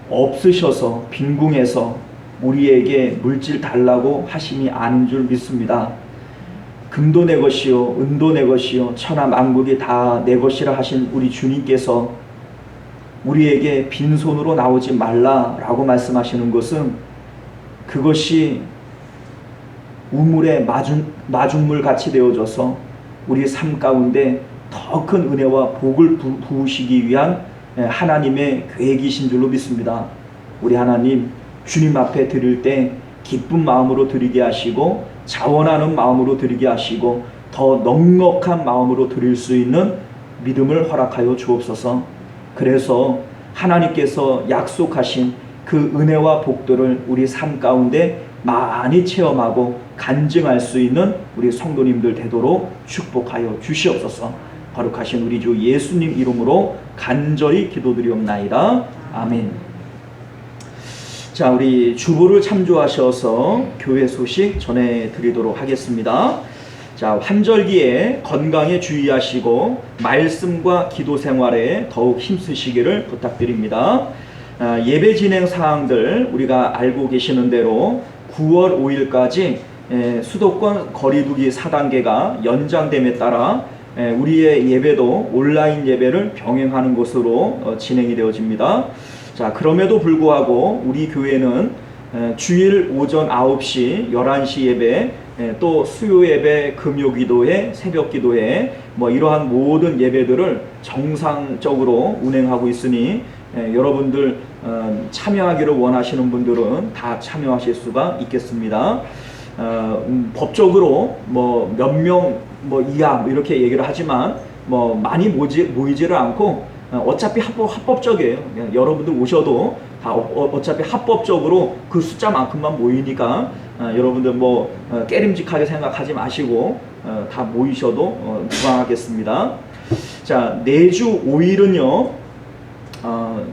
없으셔서 빈궁해서 우리에게 물질 달라고 하심이 아닌 줄 믿습니다. 금도 내 것이요 은도 내 것이요 천하 만국이 다 내 것이라 하신 우리 주님께서 우리에게 빈손으로 나오지 말라라고 말씀하시는 것은 그것이 우물에 마중물 같이 되어져서 우리 삶 가운데 더 큰 은혜와 복을 부으시기 위한 하나님의 계획이신 줄로 믿습니다. 우리 하나님, 주님 앞에 드릴 때 기쁜 마음으로 드리게 하시고 자원하는 마음으로 드리게 하시고 더 넉넉한 마음으로 드릴 수 있는 믿음을 허락하여 주옵소서. 그래서 하나님께서 약속하신 그 은혜와 복들을 우리 삶 가운데 많이 체험하고 간증할 수 있는 우리 성도님들 되도록 축복하여 주시옵소서. 거룩하신 우리 주 예수님 이름으로 간절히 기도드리옵나이다. 아멘. 자, 우리 주보를 참조하셔서 교회 소식 전해드리도록 하겠습니다. 자, 환절기에 건강에 주의하시고 말씀과 기도 생활에 더욱 힘쓰시기를 부탁드립니다. 예배 진행 사항들 우리가 알고 계시는 대로 9월 5일까지 수도권 거리두기 4단계가 연장됨에 따라 우리의 예배도 온라인 예배를 병행하는 것으로 진행이 되어집니다. 자, 그럼에도 불구하고 우리 교회는 주일 오전 9시, 11시 예배, 또 수요 예배, 금요 기도회, 새벽 기도회 이러한 모든 예배들을 정상적으로 운행하고 있으니 여러분들 참여하기를 원하시는 분들은 다 참여하실 수가 있겠습니다. 법적으로 몇 명 이하 이렇게 얘기를 하지만 많이 모이지를 않고 어차피 합법적이에요. 여러분들 오셔도 다 어차피 합법적으로 그 숫자만큼만 모이니까 여러분들 깨림직하게 생각하지 마시고 다 모이셔도 무방하겠습니다. 자, 내주 5일은요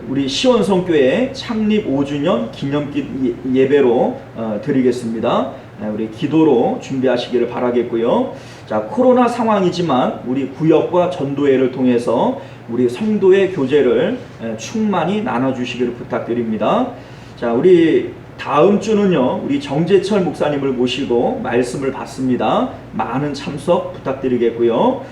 우리 시원성교회 창립 5주년 기념 예배로 드리겠습니다. 우리 기도로 준비하시기를 바라겠고요. 자, 코로나 상황이지만 우리 구역과 전도회를 통해서 우리 성도의 교제를 충만히 나눠주시기를 부탁드립니다. 자, 우리 다음 주는요 우리 정재철 목사님을 모시고 말씀을 받습니다. 많은 참석 부탁드리겠고요.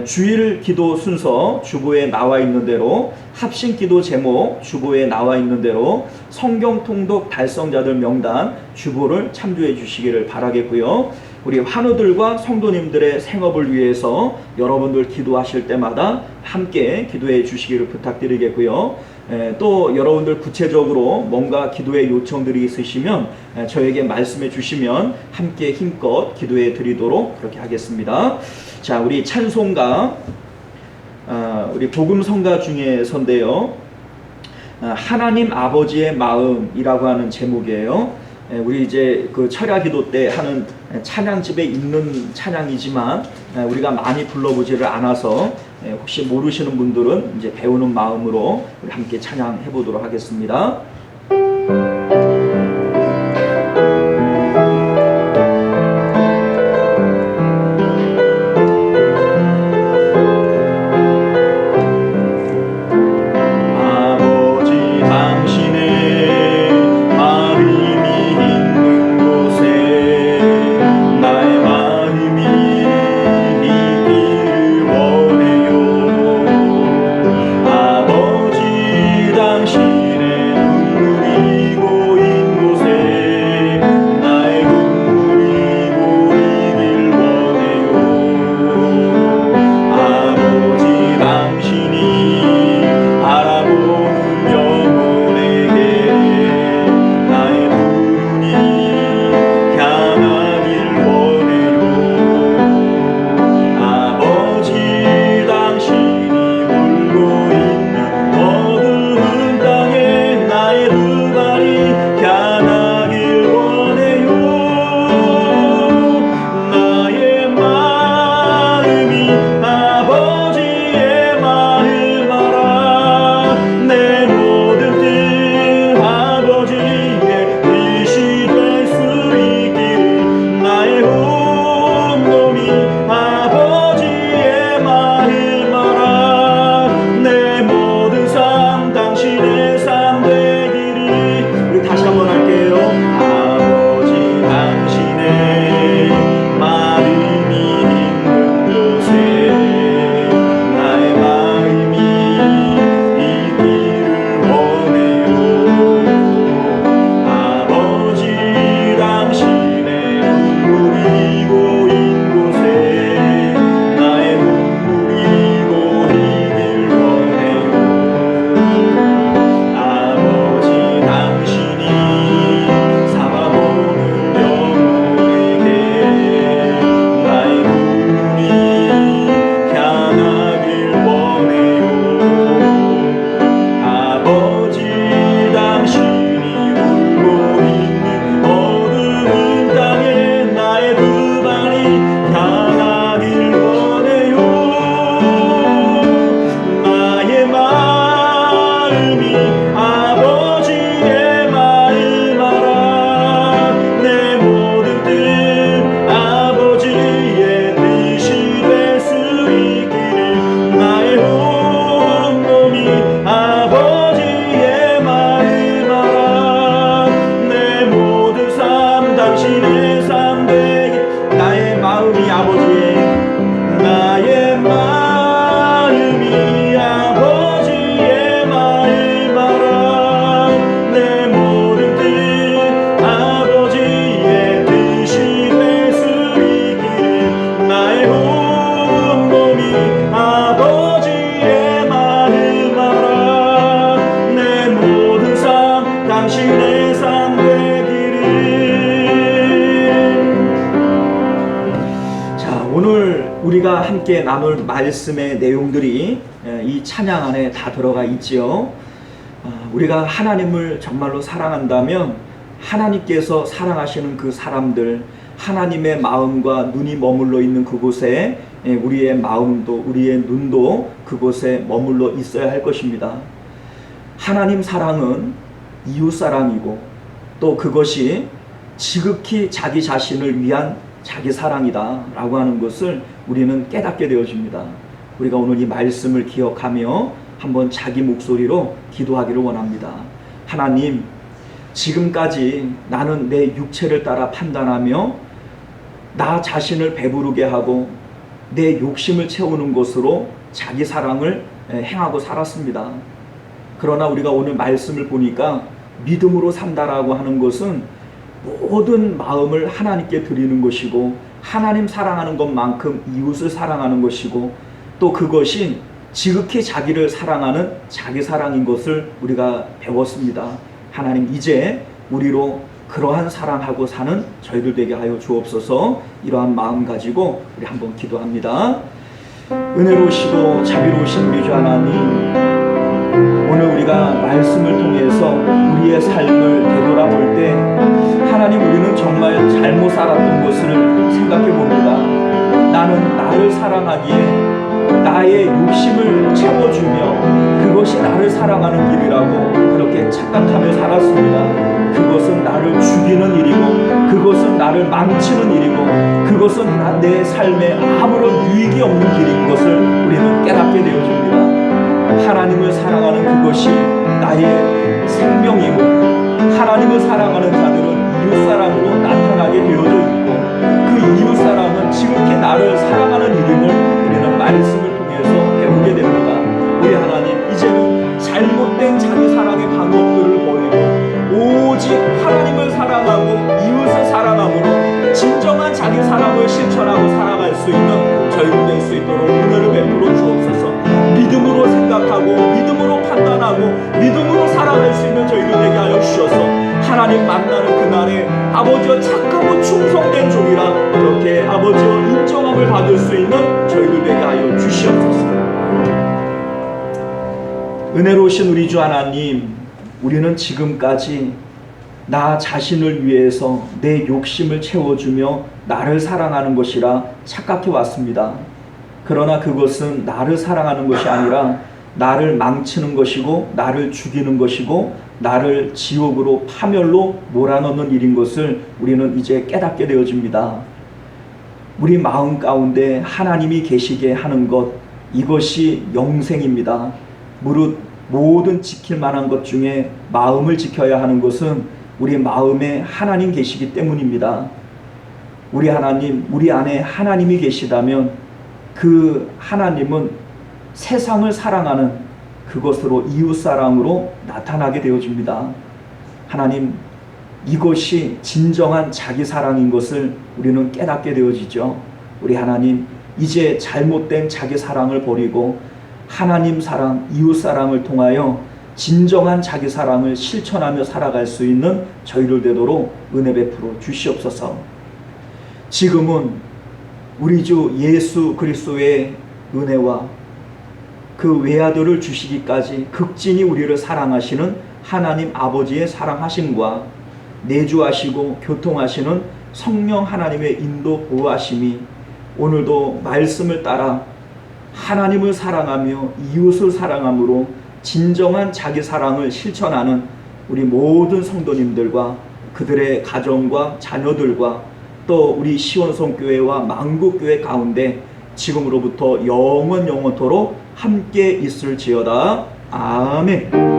주일 기도 순서 주보에 나와 있는 대로, 합심 기도 제목 주보에 나와 있는 대로, 성경 통독 달성자들 명단 주보를 참조해 주시기를 바라겠고요. 우리 환우들과 성도님들의 생업을 위해서 여러분들 기도하실 때마다 함께 기도해 주시기를 부탁드리겠고요. 또 여러분들 구체적으로 뭔가 기도의 요청들이 있으시면 저에게 말씀해 주시면 함께 힘껏 기도해 드리도록 그렇게 하겠습니다. 자, 우리 찬송가 우리 복음 성가 중에서인데요. 하나님 아버지의 마음이라고 하는 제목이에요. 우리 이제 그 철야 기도 때 하는 찬양집에 있는 찬양이지만 우리가 많이 불러보지를 않아서 혹시 모르시는 분들은 이제 배우는 마음으로 우리 함께 찬양해 보도록 하겠습니다. 우리가 함께 나눌 말씀의 내용들이 이 찬양 안에 다 들어가 있지요. 우리가 하나님을 정말로 사랑한다면 하나님께서 사랑하시는 그 사람들, 하나님의 마음과 눈이 머물러 있는 그곳에 우리의 마음도 우리의 눈도 그곳에 머물러 있어야 할 것입니다. 하나님 사랑은 이웃 사랑이고 또 그것이 지극히 자기 자신을 위한 자기 사랑이다 라고 하는 것을 우리는 깨닫게 되어집니다. 우리가 오늘 이 말씀을 기억하며 한번 자기 목소리로 기도하기를 원합니다. 하나님, 지금까지 나는 내 육체를 따라 판단하며 나 자신을 배부르게 하고 내 욕심을 채우는 것으로 자기 사랑을 행하고 살았습니다. 그러나 우리가 오늘 말씀을 보니까 믿음으로 산다라고 하는 것은 모든 마음을 하나님께 드리는 것이고 하나님 사랑하는 것만큼 이웃을 사랑하는 것이고 또 그것이 지극히 자기를 사랑하는 자기 사랑인 것을 우리가 배웠습니다. 하나님, 이제 우리로 그러한 사랑하고 사는 저희들 되게 하여 주옵소서. 이러한 마음 가지고 우리 한번 기도합니다. 은혜로우시고 자비로우신 우리 주 하나님, 오늘 우리가 말씀을 통해서 우리의 삶을 되돌아볼 때 하나님, 우리는 정말 잘못 살았던 것을 생각해 봅니다. 나는 나를 사랑하기에 나의 욕심을 채워주며 그것이 나를 사랑하는 길이라고 그렇게 착각하며 살았습니다. 그것은 나를 죽이는 일이고, 그것은 나를 망치는 일이고, 그것은 내 삶에 아무런 유익이 없는 길인 것을 우리는 깨닫게 되어집니다. 하나님을 사랑하는 그것이 나의 생명이고, 하나님을 사랑하는 자들은 이웃사랑으로 나타나게 되어져 있고, 그 이웃사랑은 지극히 나를 사랑하는 일임을 우리는 말씀을 통해서 배우게 됩니다. 우리 하나님, 이제는 잘못된 자기 사랑의 방법들을 버리고 오직 하나님을 사랑하고 이웃을 사랑함으로 진정한 자기 사랑을 실천하고 살아갈 수 있는 저희들 될 수 있도록 은혜를 베풀어 주옵소서. 믿음으로 생각하고 믿음으로 판단하고 믿음으로 살아갈 수 있는 저희들 되게 하여 주셔서 하나님 만나는 그날에 아버지와 착하고 충성된 종이라 그렇게 아버지와 인정함을 받을 수 있는 저희들 되게 하여 주시옵소서. 은혜로우신 우리 주 하나님, 우리는 지금까지 나 자신을 위해서 내 욕심을 채워주며 나를 사랑하는 것이라 착각해 왔습니다. 그러나 그것은 나를 사랑하는 것이 아니라 나를 망치는 것이고, 나를 죽이는 것이고, 나를 지옥으로 파멸로 몰아넣는 일인 것을 우리는 이제 깨닫게 되어집니다. 우리 마음 가운데 하나님이 계시게 하는 것, 이것이 영생입니다. 무릇 모든 지킬 만한 것 중에 마음을 지켜야 하는 것은 우리 마음에 하나님 계시기 때문입니다. 우리 하나님, 우리 안에 하나님이 계시다면 그 하나님은 세상을 사랑하는 그것으로 이웃사랑으로 나타나게 되어집니다. 하나님, 이것이 진정한 자기 사랑인 것을 우리는 깨닫게 되어지죠. 우리 하나님, 이제 잘못된 자기 사랑을 버리고 하나님 사랑, 이웃 사랑을 통하여 진정한 자기 사랑을 실천하며 살아갈 수 있는 저희들 되도록 은혜 베풀어 주시옵소서. 지금은 우리 주 예수 그리스도의 은혜와 그 외아들을 주시기까지 극진히 우리를 사랑하시는 하나님 아버지의 사랑하심과 내주하시고 교통하시는 성령 하나님의 인도 보호하심이 오늘도 말씀을 따라 하나님을 사랑하며 이웃을 사랑함으로 진정한 자기 사랑을 실천하는 우리 모든 성도님들과 그들의 가정과 자녀들과 또 우리 시원성교회와 만국교회 가운데 지금으로부터 영원토록 함께 있을지어다. 아멘.